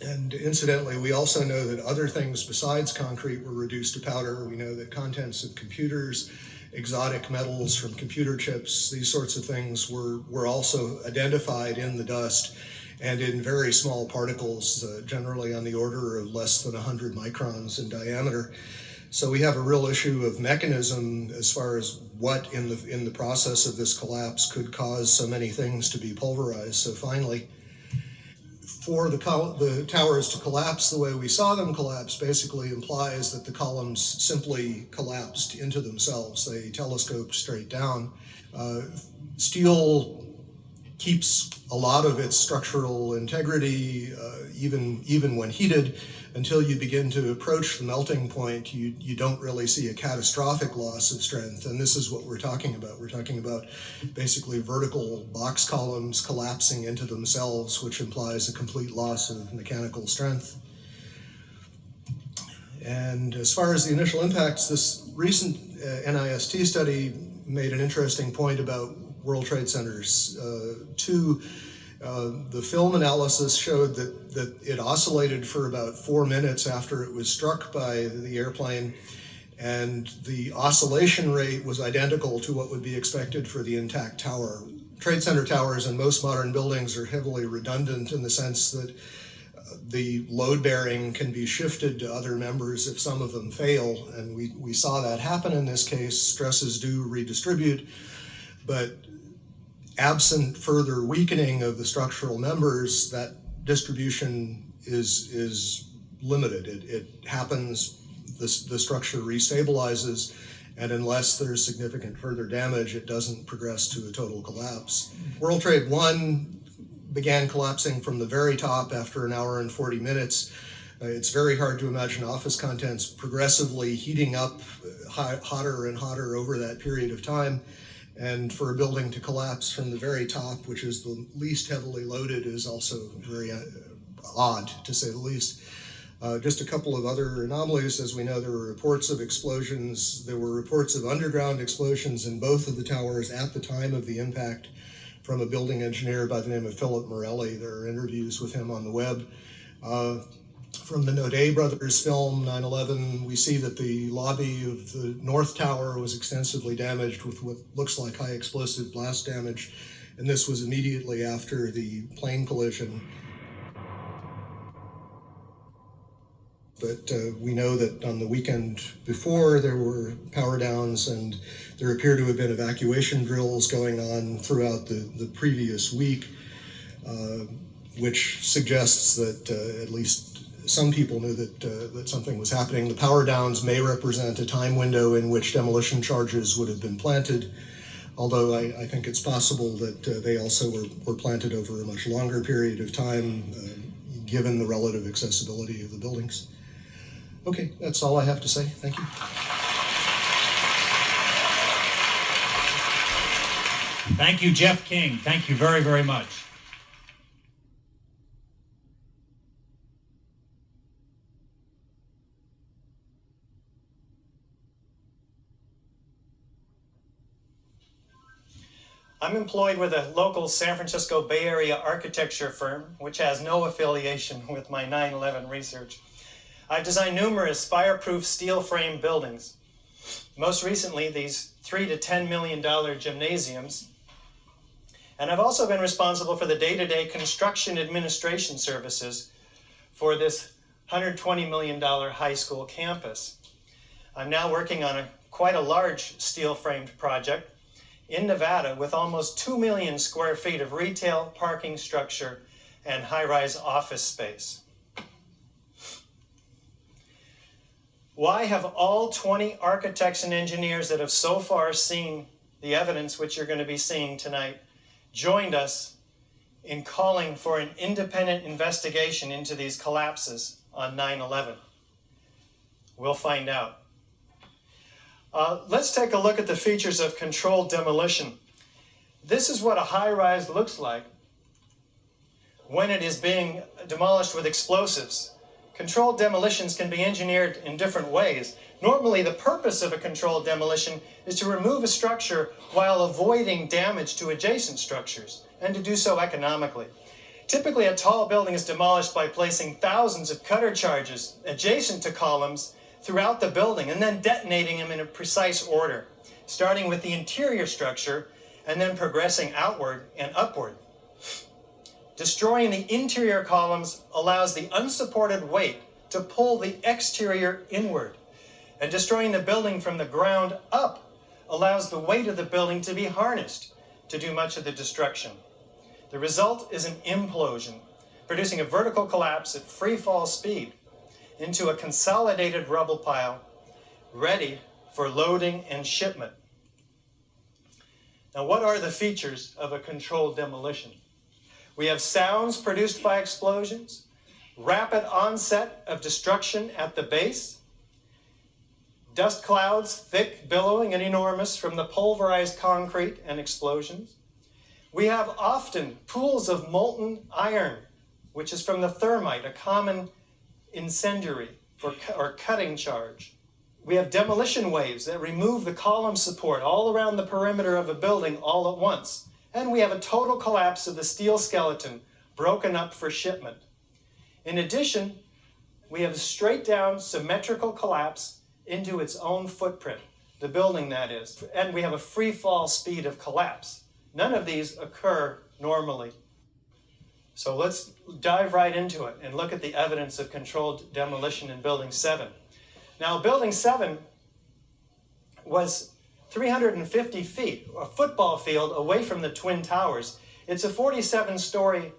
And incidentally, we also know that other things besides concrete were reduced to powder. We know that contents of computers, exotic metals from computer chips, these sorts of things were also identified in the dust and in very small particles, generally on the order of less than 100 microns in diameter. So we have a real issue of mechanism as far as what in the process of this collapse could cause so many things to be pulverized so finely. For the towers to collapse the way we saw them collapse basically implies that the columns simply collapsed into themselves. They telescoped straight down. Steel keeps a lot of its structural integrity, even when heated, until you begin to approach the melting point. You don't really see a catastrophic loss of strength, and this is what we're talking about. We're talking about basically vertical box columns collapsing into themselves, which implies a complete loss of mechanical strength. And as far as the initial impacts, this recent NIST study made an interesting point about World Trade Centers 2. The film analysis showed that it oscillated for about 4 minutes after it was struck by the airplane, and the oscillation rate was identical to what would be expected for the intact tower. Trade Center towers in most modern buildings are heavily redundant in the sense that the load bearing can be shifted to other members if some of them fail, and we saw that happen in this case. Stresses do redistribute, but absent further weakening of the structural members, that distribution is limited. It happens, the structure restabilizes, and unless there's significant further damage, it doesn't progress to a total collapse. World Trade 1 began collapsing from the very top after 1 hour and 40 minutes. It's very hard to imagine office contents progressively heating up hotter and hotter over that period of time. And for a building to collapse from the very top, which is the least heavily loaded, is also very odd, to say the least. Just a couple of other anomalies. As we know, there were reports of explosions. There were reports of underground explosions in both of the towers at the time of the impact from a building engineer by the name of Philip Morelli. There are interviews with him on the web. From the Naudet brothers film 9/11, we see that the lobby of the North Tower was extensively damaged with what looks like high explosive blast damage, and this was immediately after the plane collision. But we know that on the weekend before, there were power downs, and there appear to have been evacuation drills going on throughout the previous week, which suggests that at least some people knew that something was happening. The power downs may represent a time window in which demolition charges would have been planted, although I think it's possible that they also were planted over a much longer period of time, given the relative accessibility of the buildings. Okay, that's all I have to say. Thank you. Thank you, Jeff King. Thank you very, very much. I'm employed with a local San Francisco Bay Area architecture firm, which has no affiliation with my 9/11 research. I've designed numerous fireproof steel frame buildings. Most recently, these $3 to $10 million gymnasiums. And I've also been responsible for the day-to-day construction administration services for this $120 million high school campus. I'm now working on quite a large steel framed project in Nevada with almost 2 million square feet of retail, parking structure, and high-rise office space. Why have all 20 architects and engineers that have so far seen the evidence which you're going to be seeing tonight joined us in calling for an independent investigation into these collapses on 9/11? We'll find out. Let's take a look at the features of controlled demolition. This is what a high-rise looks like when it is being demolished with explosives. Controlled demolitions can be engineered in different ways. Normally, the purpose of a controlled demolition is to remove a structure while avoiding damage to adjacent structures, and to do so economically. Typically, a tall building is demolished by placing thousands of cutter charges adjacent to columns throughout the building and then detonating them in a precise order, starting with the interior structure and then progressing outward and upward. Destroying the interior columns allows the unsupported weight to pull the exterior inward, and destroying the building from the ground up allows the weight of the building to be harnessed to do much of the destruction. The result is an implosion, producing a vertical collapse at free fall speed into a consolidated rubble pile ready for loading and shipment. Now, what are the features of a controlled demolition? We have sounds produced by explosions, rapid onset of destruction at the base, dust clouds, thick, billowing, and enormous from the pulverized concrete and explosions. We have often pools of molten iron, which is from the thermite, a common incendiary or cutting charge. We have demolition waves that remove the column support all around the perimeter of a building all at once. And we have a total collapse of the steel skeleton broken up for shipment. In addition, we have a straight down symmetrical collapse into its own footprint, the building that is, and we have a free fall speed of collapse. None of these occur normally. So let's dive right into it and look at the evidence of controlled demolition in Building 7. Now, Building 7 was 350 feet, a football field away from the Twin Towers. It's a 47-story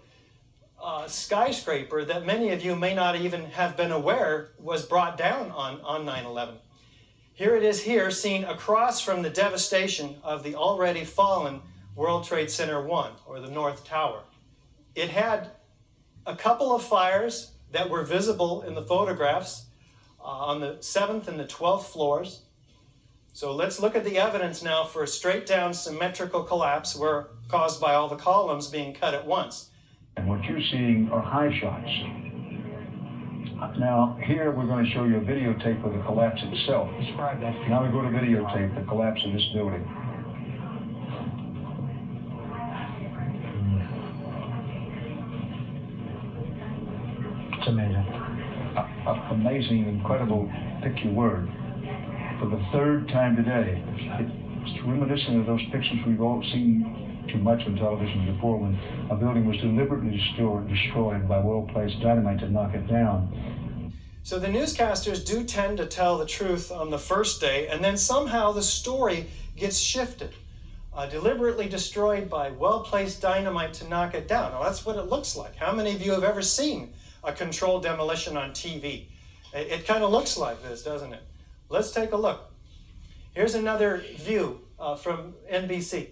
skyscraper that many of you may not even have been aware was brought down on 9/11. Here it is here, seen across from the devastation of the already fallen World Trade Center 1, or the North Tower. It had a couple of fires that were visible in the photographs on the 7th and the 12th floors. So let's look at the evidence now for a straight down symmetrical collapse caused by all the columns being cut at once. And what you're seeing are high shots. Now, here we're going to show you a videotape of the collapse itself. Describe that. Now we go to videotape, the collapse of this building. It's amazing. Amazing, incredible, pick your word. For the third time today, it's reminiscent of those pictures we've all seen too much on television before, when a building was deliberately destroyed by well-placed dynamite to knock it down. So the newscasters do tend to tell the truth on the first day, and then somehow the story gets shifted. Deliberately destroyed by well-placed dynamite to knock it down. Now that's what it looks like. How many of you have ever seen a controlled demolition on TV? It kind of looks like this, doesn't it? Let's take a look. Here's another view from NBC.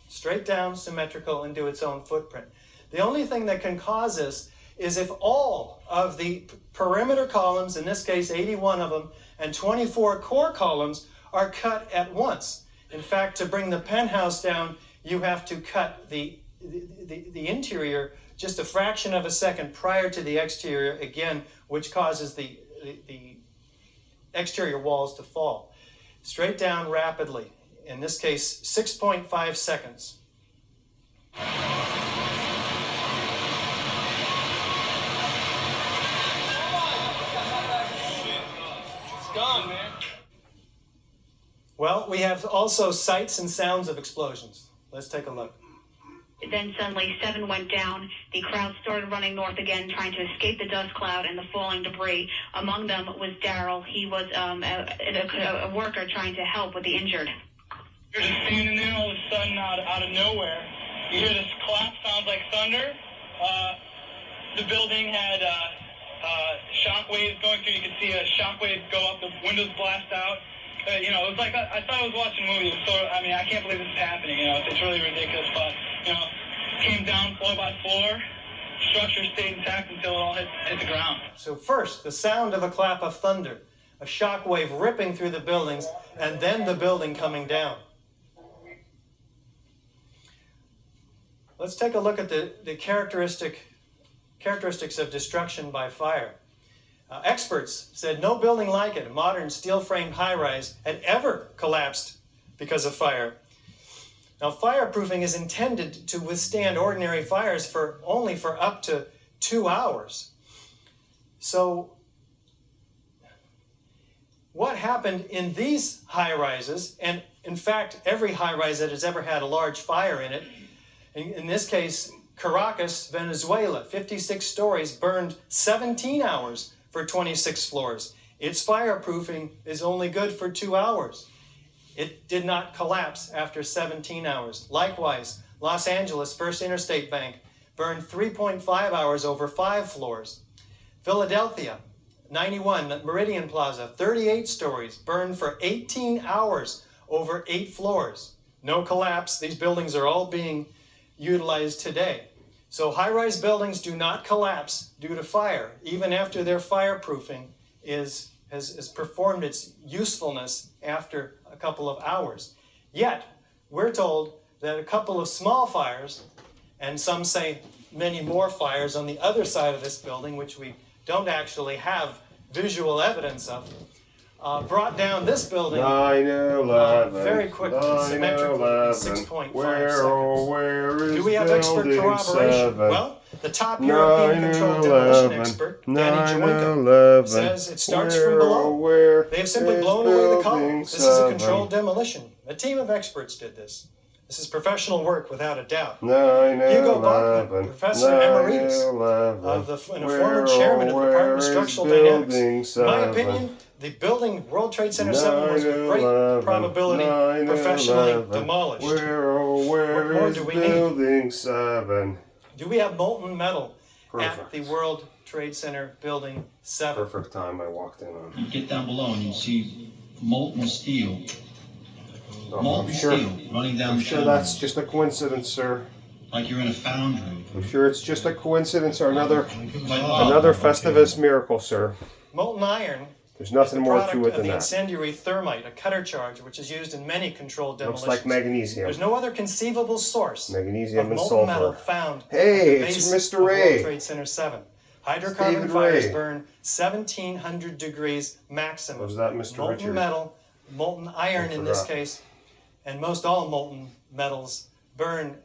Straight down, symmetrical, into its own footprint. The only thing that can cause this is if all of the perimeter columns, in this case 81 of them, and 24 core columns are cut at once. In fact, to bring the penthouse down, you have to cut the interior just a fraction of a second prior to the exterior, again, which causes the exterior walls to fall. Straight down rapidly. In this case, 6.5 seconds. It's gone, man. Well, we have also sights and sounds of explosions. Let's take a look. Then suddenly 7 went down. The crowd started running north again, trying to escape the dust cloud and the falling debris. Among them was Daryl. He was a worker trying to help with the injured. You're just standing there, all of a sudden, out of nowhere, you hear this clap, sounds like thunder. The building had shock waves going through. You could see a shock wave go up, the windows blast out. It was like I thought I was watching a movie. It was I can't believe this is happening. It's really ridiculous. But came down floor by floor. Structure stayed intact until it all hit the ground. So first, the sound of a clap of thunder, a shock wave ripping through the buildings, and then the building coming down. Let's take a look at the characteristics of destruction by fire. Experts said no building like it, a modern steel-framed high-rise, had ever collapsed because of fire. Now, fireproofing is intended to withstand ordinary fires only for up to 2 hours. So, what happened in these high-rises, and in fact, every high-rise that has ever had a large fire in it, in this case, Caracas, Venezuela, 56 stories, burned 17 hours for 26 floors. Its fireproofing is only good for 2 hours. It did not collapse after 17 hours. Likewise, Los Angeles First Interstate Bank burned 3.5 hours over 5 floors. Philadelphia, 91, Meridian Plaza, 38 stories, burned for 18 hours over 8 floors. No collapse. These buildings are all being utilized today. So high-rise buildings do not collapse due to fire, even after their fireproofing has performed its usefulness after a couple of hours. Yet, we're told that a couple of small fires, and some say many more fires on the other side of this building, which we don't actually have visual evidence of, brought down this building 9/11. very quickly, symmetrically, 6.5 seconds. Where is Do we have expert building corroboration? 7? Well, the top European controlled demolition expert, Danny Jawinka, 9/11. says it starts from below. They have simply blown away the columns. This is a controlled demolition. A team of experts did this. This is professional work, without a doubt. Hugo Bachmann, Professor Emeritus and a former chairman of the Department of Structural Dynamics. In my opinion, the building World Trade Center 7 was with great probability professionally demolished. What more do we need? Building 7. Do we have molten metal Perfect. at the World Trade Center Building 7? Perfect time I walked in on. You get down below and you see molten steel. I'm sure running down I'm the sure channel. that's just a coincidence, sir. Like you're in a foundry. I'm sure it's just a coincidence or another Festivus miracle, sir. Molten iron There's nothing more product to it of than the that. incendiary thermite, a cutter charge, which is used in many controlled demolitions. Looks like magnesium. There's no other conceivable source Magnesium of and molten metal sulfur. found Hey, at the it's base Mr. of Ray. World Trade Center 7. Hydrocarbon David fires Ray. burn 1,700 degrees maximum. Was that Mr. Molten Richard? metal, molten iron in this forgot. case, and most all molten metals burn,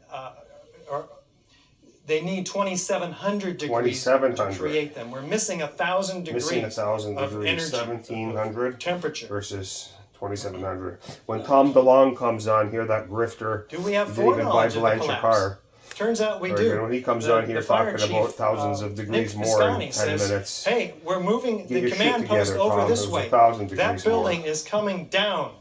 they need 2,700 degrees to 2,700. create them. We're missing 1,000 degrees Missing 1,000 of degrees, energy, 1,700 temperature. versus 2,700. When Tom DeLonge comes on here, that grifter, Do we have he didn't even buy foreknowledge of the Blanche a collapse? car. Turns out we Or, do. you know, when he comes on here fire talking about thousands of degrees Nick more in Piscani 10 says, minutes. hey, we're moving Get the your shit command post together, over Tom. this It was way. 1,000 That degrees more. building is coming down.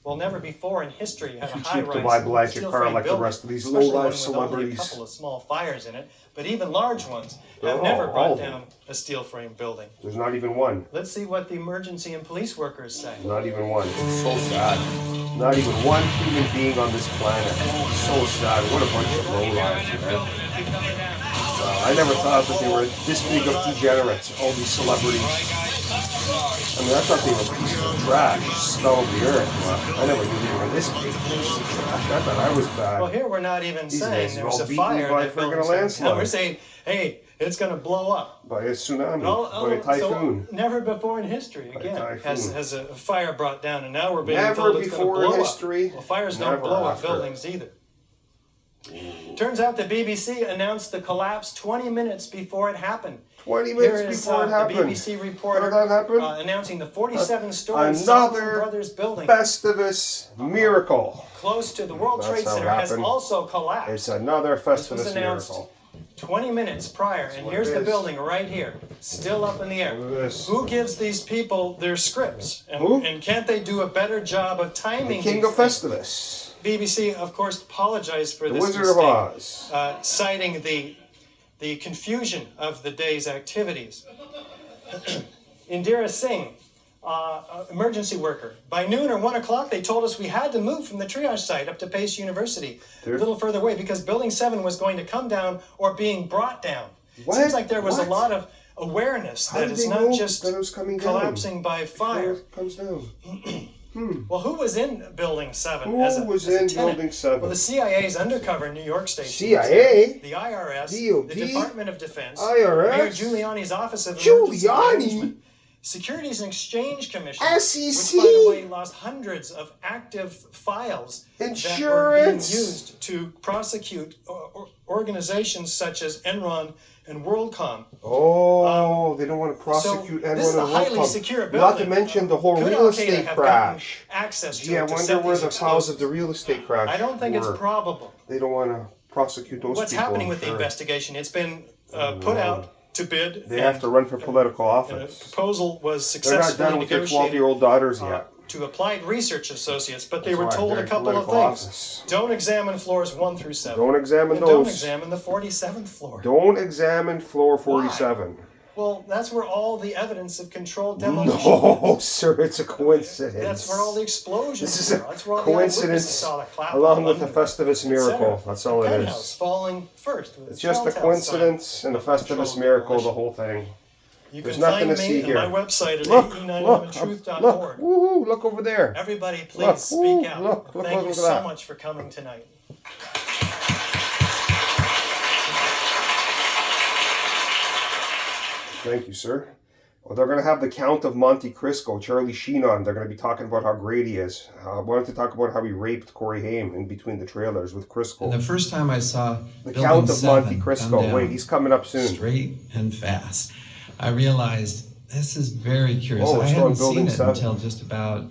Well, never before in history have a Too cheap high-rise to buy Blanche a steel car frame like the building, rest of these especially low-life one with only celebrities. a couple of small fires in it, but even large ones have Oh, never all brought of them. down a steel frame building. There's not even one. Let's see what the emergency and police workers say. Not even one. It's so sad. Not even one human being on this planet. So sad. What a bunch of lowlifes, man. I never thought that they were this big of degenerates, all these celebrities. I mean, I thought they were pieces of trash, scum of the earth, but I never knew they were this big pieces of trash. I thought I was bad. Well, here we're not even These saying guys are there's all a beaten fire by that friggin' building's a gonna- landslide. No, we're saying, hey, it's going to blow up. By a tsunami, Oh, by a typhoon. So never before in history, By a again, typhoon. has a fire brought down, and now we're being Never told it's going to before blow in up. history, Well, fires don't never blow up after. buildings either. Turns out the BBC announced the collapse 20 minutes before it happened. 20 minutes Here is, before it happened. The BBC reporter How did that happen? announcing the 47-story Salomon Brothers building Festivus miracle. close to the World That's Trade how it Center has happened. also collapsed. It's another This was Festivus announced miracle. 20 minutes prior, and what here's it the is. building right here, still up in the air. Look at this. Who gives these people their scripts? And, Who? and can't they do a better job of The timing King these of things? Festivus. BBC, of course, apologized for The this Wizard of mistake, Oz. citing the confusion of the day's activities. Indira Singh, emergency worker. By noon or 1 o'clock, they told us we had to move from the triage site up to Pace University, a little further away, because Building 7 was going to come down or being brought down. What? Seems like there was What? a lot of awareness How that did it's they not know just that it was coming down collapsing by fire. Before it comes down. Well, who was in Building 7? Who as a, was as a in tenant? Building 7? Well, the CIA's undercover New York station. CIA? The IRS. DOD? The Department of Defense. IRS? Mayor Giuliani's Office of Emergency Giuliani? Management. Securities and Exchange Commission. SEC? Which, by the way, lost hundreds of active files that were being Insurance? used to prosecute organizations such as Enron and WorldCom. Oh, they don't want to prosecute so Enron this is a and highly WorldCom. secure Not to building. mention the whole Could real Al-Qaeda estate have crash. gotten access to Gee, I it to wonder set where these the files of the real estate crash I don't think were. it's probable. They don't want to prosecute those What's people. happening I'm with the sure. investigation? It's been put out to bid. They have to run for political A office. proposal was They're not successfully done with their negotiated 12-year-old daughters yet. to Applied Research Associates, but they That's were right, told they're a couple of political things. office. Don't examine floors 1 through 7. Don't examine and Don't those. examine the 47th floor. Don't examine floor 47. Well, that's where all the evidence of controlled demolition. No, sir, it's a coincidence. That's where all the explosions This is are. a That's where all the eyewitnesses coincidence saw the clap along on with the London, Festivus et miracle. cetera. That's all The it penthouse is. falling first. With It's just a telltale coincidence sign and a of Festivus controlled miracle, demolition. the whole thing. You There's can nothing find to me see at here. my website at Look, 8911truth.org. Woohoo, look over there. Everybody, please Look, speak ooh, out. look Thank you at so that. much for coming tonight. Thank you, sir. Well, they're going to have the Count of Monte Cristo, Charlie Sheen on. They're going to be talking about how great he is. I wanted to talk about how he raped Corey Haim in between the trailers with Crisco. And the first time I saw The Building Count of 7 Monte come Cristo. down Wait, he's coming up soon. straight and fast, I realized this is very curious. Oh, I it's on hadn't Building seen it 7. until just about,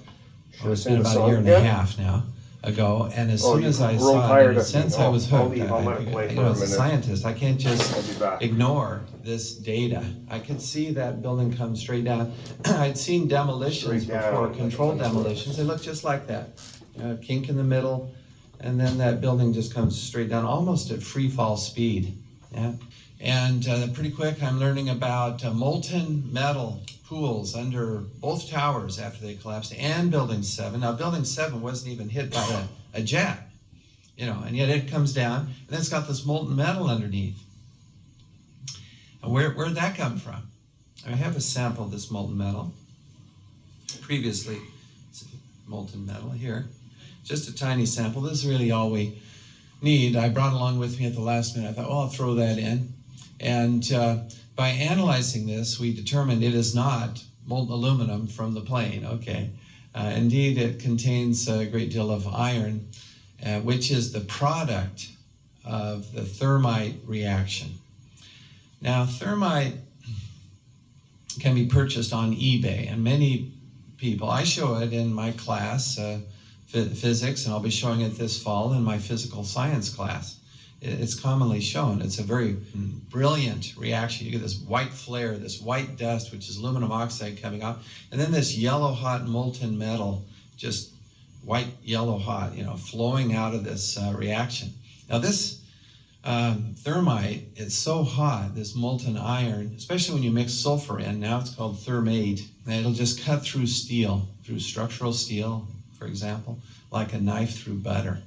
it's sing been the about a song year and a again? half now ago. And as Oh, soon you've as I grown saw tired it, in a of me. sense I Oh, was I'll hooked. leave. I'm gonna play You for know, a as a minute. scientist, I can't I'll be just back. ignore this data. I could see that building come straight down. I'd seen demolitions Straight down. before, controlled demolitions. They look just like that. Kink in the middle, and then that building just comes straight down, almost at free fall speed. Yeah, and pretty quick, I'm learning about molten metal pools under both towers after they collapsed, and Building 7. Now, Building 7 wasn't even hit by a jet, and yet it comes down, and then it's got this molten metal underneath. And where'd that come from? I have a sample of this molten metal. Previously, molten metal here. Just a tiny sample. This is really all we need. I brought along with me at the last minute. I thought, I'll throw that in. And By analyzing this, we determined it is not molten aluminum from the plane, okay. Indeed, it contains a great deal of iron, which is the product of the thermite reaction. Now, thermite can be purchased on eBay, and many people, I show it in my class, physics, and I'll be showing it this fall in my physical science class. It's commonly shown. It's a very brilliant reaction. You get this white flare, this white dust, which is aluminum oxide coming out, and then this yellow hot molten metal, just white yellow hot, flowing out of this reaction. Now this thermite is so hot, this molten iron, especially when you mix sulfur in, now it's called thermate, and it'll just cut through steel, through structural steel, for example, like a knife through butter.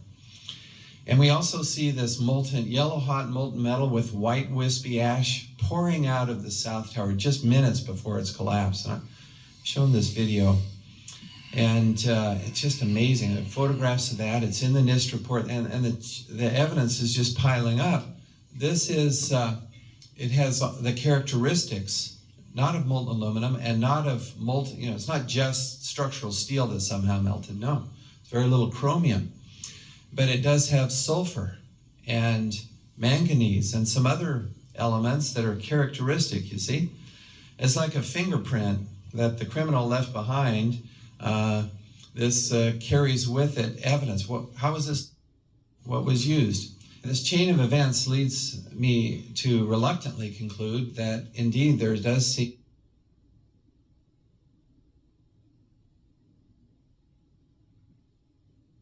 And we also see this molten, yellow hot molten metal with white wispy ash pouring out of the South Tower just minutes before it's collapsed. And I've shown this video, and it's just amazing. Photographs of that, it's in the NIST report, and the evidence is just piling up. This is, it has the characteristics, not of molten aluminum and not of molten, it's not just structural steel that somehow melted, no. It's very little chromium. But it does have sulfur and manganese and some other elements that are characteristic, you see. It's like a fingerprint that the criminal left behind. This carries with it evidence. How is this, what was used? This chain of events leads me to reluctantly conclude that indeed there does seem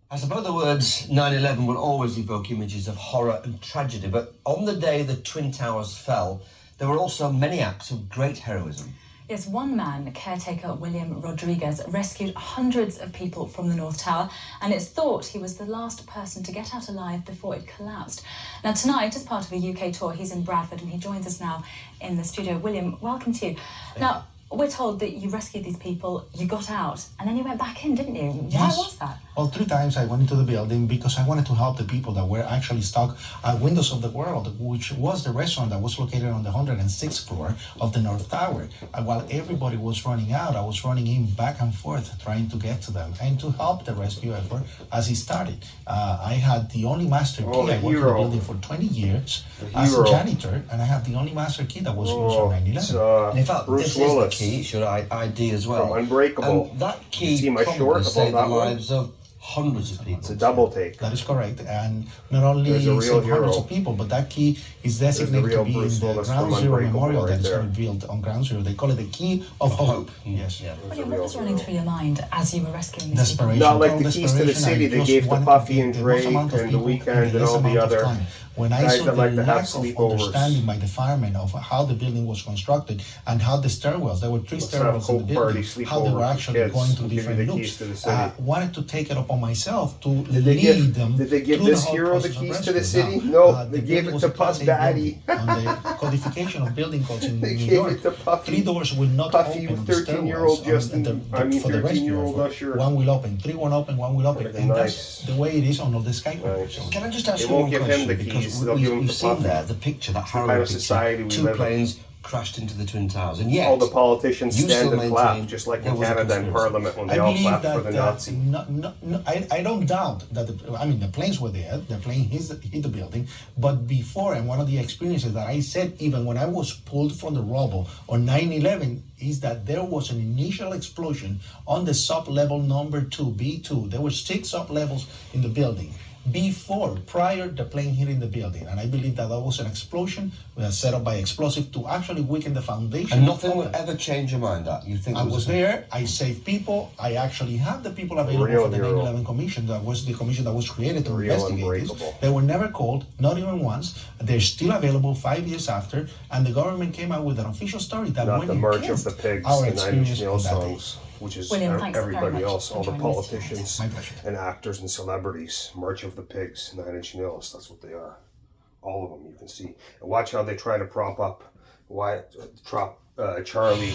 I suppose the words 9/11 will always evoke images of horror and tragedy, but on the day the Twin Towers fell, there were also many acts of great heroism. Yes, one man, caretaker William Rodriguez, rescued hundreds of people from the North Tower, and it's thought he was the last person to get out alive before it collapsed. Now, tonight, as part of a UK tour, he's in Bradford, and he joins us now in the studio. William, welcome to you. Now, we're told that you rescued these people, you got out, and then you went back in, didn't you? Yes. Why was that? Well, 3 times I went into the building because I wanted to help the people that were actually stuck at Windows of the World, which was the restaurant that was located on the 106th floor of the North Tower. And while everybody was running out, I was running in back and forth trying to get to them and to help the rescue effort as it started. I had the only master key. I worked in the building for 20 years as a janitor, and I had the only master key that was used on 9/11. And in fact, Bruce this Willis. is the key, it's your ID as well. From Unbreakable. And that key See my probably short saved the about that one? lives of hundreds of people. It's a double take. That is correct. And not only There's a real saved hundreds hero. of people, but that key is designated real to be Bruce in the Willis Ground from Zero Unbreakable Memorial right that is there. going to be built on Ground Zero. They call it the Key of Hope. Yes. Yeah. William, what was running through your mind as you were rescuing these people? Desperation. Not like total the keys to the desperation. city I they just gave to wanted Puffy get and the most Drake amount of and The people Weeknd in and less all the amount of other time. When I guys saw that the like to have lack of sleepovers. understanding by the firemen of how the building was constructed and how the stairwells, there were 3 Let's have stairwells in the Coke party, building, how they sleepover were for actually kids. going to We'll give you different the loops. keys to the city. Wanted to take it upon myself to Did they lead them give through this the whole hero the process of keys to the rescue. city? Now, No, they the gave building it was to a Class Puff A Daddy. building. On the codification of building codes in They New gave York, it to Puffy. 3 doors will not Puffy, open on the 13-year-old stairwells Justin, for the rescue 13-year-old effort. Usher. 1 will open, 3 won't open, 1 will open. And Nice. that's the way it is on all the skyscrapers. Nice. Can I just ask They you won't one give question? him the Because keys, they'll give him we've to seen Puffy. there the picture, that It's the kind harrowing of picture. society we 2 live in. planes crashed into the Twin Towers, and yet All the politicians you stand still and clap, maintain just like there in was a Canada and conspiracy. Parliament when I they all believe clapped that for the Nazi. I don't doubt that the planes were there. The plane hit the building, but before, and one of the experiences that I said even when I was pulled from the rubble on 9/11 is that there was an initial explosion on the sub-level number 2, B2. There were 6 sub-levels in the building prior the plane hitting the building, and I believe that was an explosion set up by explosive to actually weaken the foundation. And nothing would ever change your mind that you think I was there, I saved people, I actually have the people available Real for the hero. 9/11 commission. That was the commission that was created to Real investigate this. Unbreakable. They were never called, not even once. They're still available 5 years after, and the government came out with an official story that Not went the March of the Pigs, our the Nine Inch experience Nails on that day. songs, which is William, thanks very everybody much else, for all the joining us politicians My pleasure. and actors and celebrities. March of the Pigs, Nine Inch Nails, that's what they are. All of them, you can see. And watch how they try to prop up Charlie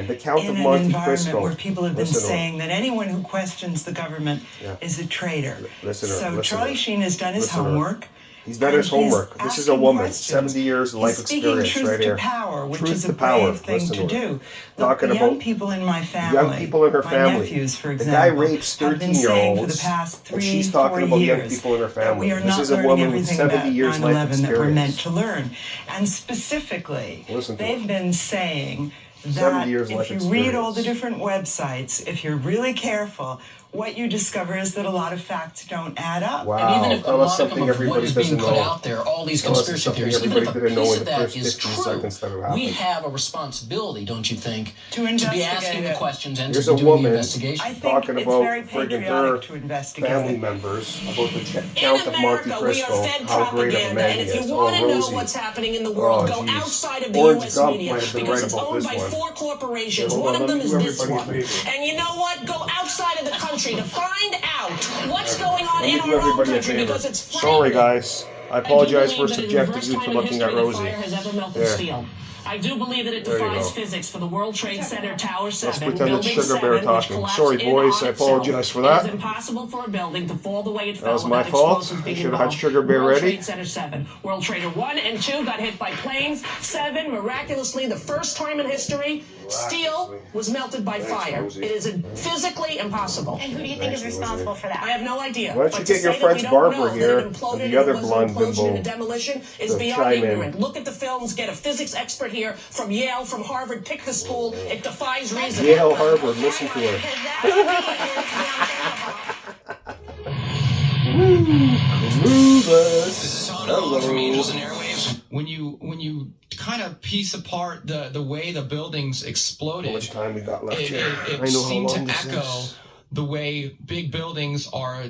man, the Count in of an Monte environment Cristo. where people have been Listen to him. saying that anyone who questions the government Yeah. is a traitor. Listen to her, So listen to Charlie her. Sheen has done his Listen to her. homework. He's done and his homework. he's This is a asking woman, questions. 70 years of life He's speaking experience truth right to here. power, which Truth is to a power. brave thing Listen to to her. do. Talking the young about people in my family, young people in her my family. nephews, for The example, guy rapes have been saying for the 13-year-olds, past 3, and she's 4 talking about young years people in her that we family. are This not is a learning woman with everything 70 about years life 9/11 that we're meant experience. to learn. And specifically, Listen to they've her. been saying 70 that years if life you read all the experience. different websites, if you're really careful, what you discover is that a lot of facts don't add up. Wow, And even if tell a us modicum something of what everybody is being doesn't put know. out there, all these Tell us conspiracy something theories, even if a everybody didn't know piece in of the that first is 15 true, seconds that it happened. we have a responsibility, don't you think, To be investigate asking the it. questions and Here's to a be doing the woman investigation. I think talking it's about very friggin' patriotic her to investigate family it. members, about the Count of Monte America, we are Cristo, fed how great of a propaganda, man and he if you is. want to know Rosie. what's happening in the world, go geez. outside of the Orange U.S. Gump media might have been because right it's about owned this by one. 4 corporations. Hold One on, of let them me is do this everybody one. a favor. And you know what? Go outside of the country to find out what's going on Let me in do our own everybody a country favor. because it's Sorry, frightening. guys. I apologize for I do believe that in the subjecting first you time to in looking history at Rosie. that fire has ever melted There. steel. I do believe that it There you defies go. physics for the World Trade Center Tower 7, Let's pretend it's Building Sugar 7, Bear which talking. collapsed Sorry, in boys. on I apologize itself. for that. It is impossible for a building to fall the way it That fell was my without fault. explosives I being should have had involved. Sugar Bear World ready. Trade Center 7. World Trader 1 and 2 got hit by planes. 7, miraculously, the first time in history, steel was melted by fire. Rosie. It is physically impossible. And who do you think is responsible for that? I have no idea. Why don't you But to get your say that we friends don't Barbara know that here it and imploded the other and it was blonde an implosion and a bimbo demolition is to beyond chime in. ignorant. Look at the films, get a physics expert here from Yale, from Harvard, pick the school. It defies reason. Yale, Harvard, listen to her. When you kind of piece apart the way the buildings exploded, How much time we got left here? it I know how seemed to long this echo is. the way big buildings are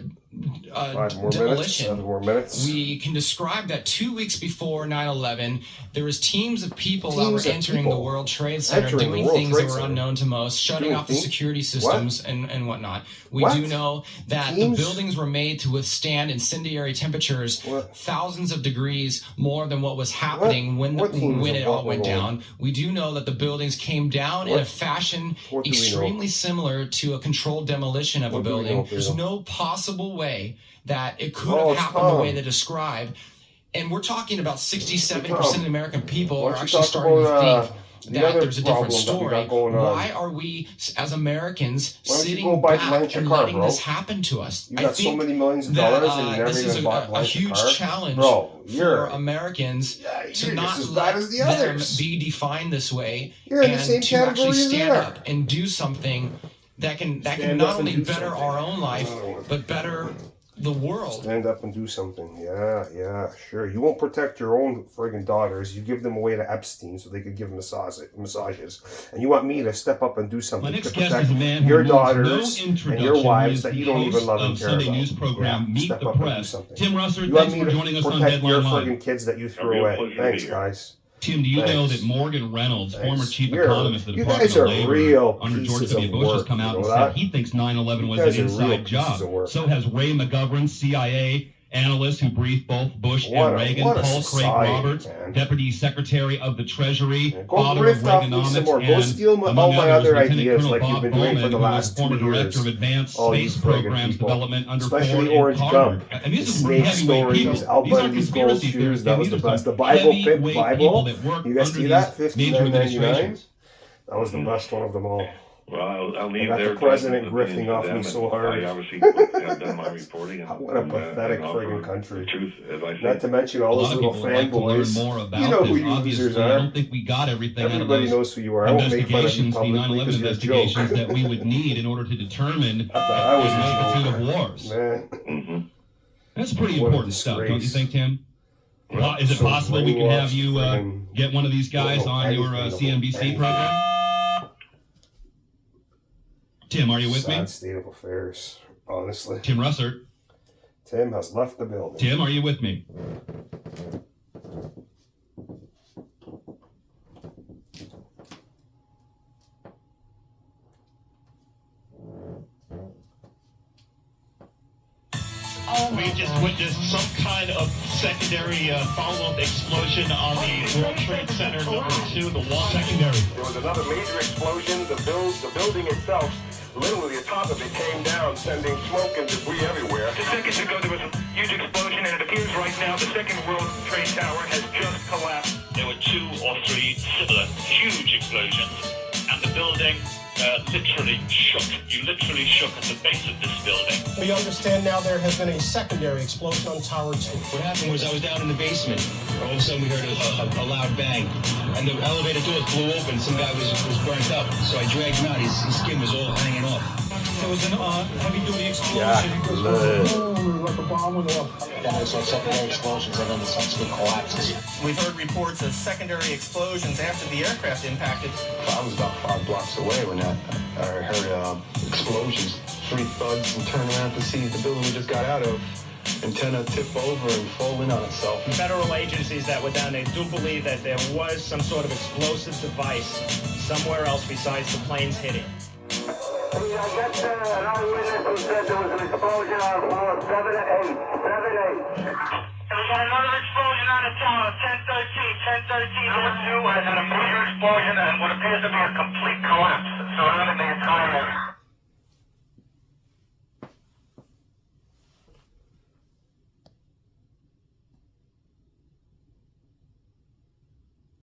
5 more demolition. minutes. 7 more minutes. We can describe that 2 weeks before 9/11, there was teams of people that Teams were of entering people the World Trade Center, entering the doing World things Trade that were Center. unknown to most, shutting Doing off the things? security systems and whatnot. We What? do know that Teams? the buildings were made to withstand incendiary temperatures thousands of degrees more than what was happening when teams it of all what went were down. We do know that the buildings came down in What? a fashion What do we know? extremely similar to a controlled demolition of a What do we building. know, There's Pedro? no possible way that it could Oh, have it's happened the way Tom. they describe. And we're talking about 60-70% Tom, of the American people why are don't you actually talk starting to about, think the that other there's a different problem that we story. got going on? Why are we, as Americans, Why don't you sitting go buy back Blanche and car, letting bro? this happen to us? You I got so think many millions of that, dollars and you never this even is bought a Blanche huge car? challenge Bro, for Americans to you're not just as let bad as the them others. be defined this way You're in the and same to actually category as stand there. up and do something that can Stand not up and only do better something. our own life but better the world. Stand up and do something. Yeah, sure. You won't protect your own friggin' daughters. You give them away to Epstein so they could give massages. And you want me to step up and do something to next protect guest is a man who your needs daughters no and introduction. your He wives is that the you don't even host love and of care Sunday about. news program Meet step the up and do Press. something. Tim Russert, You want thanks me for to joining us on protect Deadline your Live. friggin' kids that you A threw real away. pleasure to Thanks, be here. guys. Tim, do you know Thanks. that Morgan Reynolds, former chief You're- economist of the you Department guys of are Labor real under George pieces W. of Bush, has work, come you out and know said that? he thinks 9/11 was You guys an are real inside pieces job. of work. So has Ray McGovern, CIA analyst who briefed both Bush What and a- Reagan, what a Paul Craig society, Roberts, man. Deputy Secretary of the Treasury, Go father of grift off me some Reaganomics, more. Go and steal among all my others, other Lieutenant ideas Colonel like Bob you've been doing for Bowman, the who was last 2 former years. Director of Advanced All you Space friggin' Programs people. Development under Especially Ford Orange and Carter. Gump. And these The are some pretty snake heavyweight stories, people. these Alba These are and these gold conspiracy theories. shoes. That was These the are best. some The Bible Pip heavyweight people Bible. that work You guys under see that? these major $59.99. administrations. That was the best one of them all. Well, I'll I leave got their the president judgment grifting to off them, me and so hard. I obviously have done my reporting. And, What a pathetic and offer friggin' country. The truth, as I Not said. to mention all A those lot of little people would like to learn fanboys. more about You know who this. you Obviously, losers I are. don't think we got everything out of Everybody those knows who you are. I won't make fun of you investigations, the publicly 9/11 because you're a investigations joke. that we would need in order to determine I thought I was the a magnitude joke. of wars. Man. That's pretty What a important stuff, don't you disgrace. think, Tim? Well, is it So possible we could have brainwashed, you friggin' get one of these guys don't know on your anything about CNBC anything. program? Tim, are you with me? Sad state of affairs, honestly. Tim Russert. Tim has left the building. Tim, are you with me? We just witnessed some kind of secondary follow-up explosion on the World Trade Center #2, the wall secondary. There was another major explosion. The building itself, literally the top of it came down, sending smoke and debris everywhere. Just seconds ago, there was a huge explosion, and it appears right now the second World Trade Tower has just collapsed. There were 2 or 3 similar huge explosions, and the building literally shook. You literally shook at the base of this building. We understand now there has been a secondary explosion on Tower 2. What happened was I was down in the basement. All of a sudden we heard a loud bang. And the elevator door flew open. Some guy was burnt up. So I dragged him out. His skin was all hanging off. There was an heavy-duty explosion. Like a bomb went off. Then there's like secondary explosions and then the subsequent collapses. We've heard reports of secondary explosions after the aircraft impacted. I was about 5 blocks away when I heard explosions. 3 thuds and turned around to see the building we just got out of. Antenna tip over and fall in on itself. Federal agencies that were down there do believe that there was some sort of explosive device somewhere else besides the planes hitting. I got an eyewitness who said there was an explosion on floor 7-8. 7-8. And we got another explosion on the tower, 1013. 1013 over 2, and then a major explosion and what appears to be a complete collapse surrounding the entire area.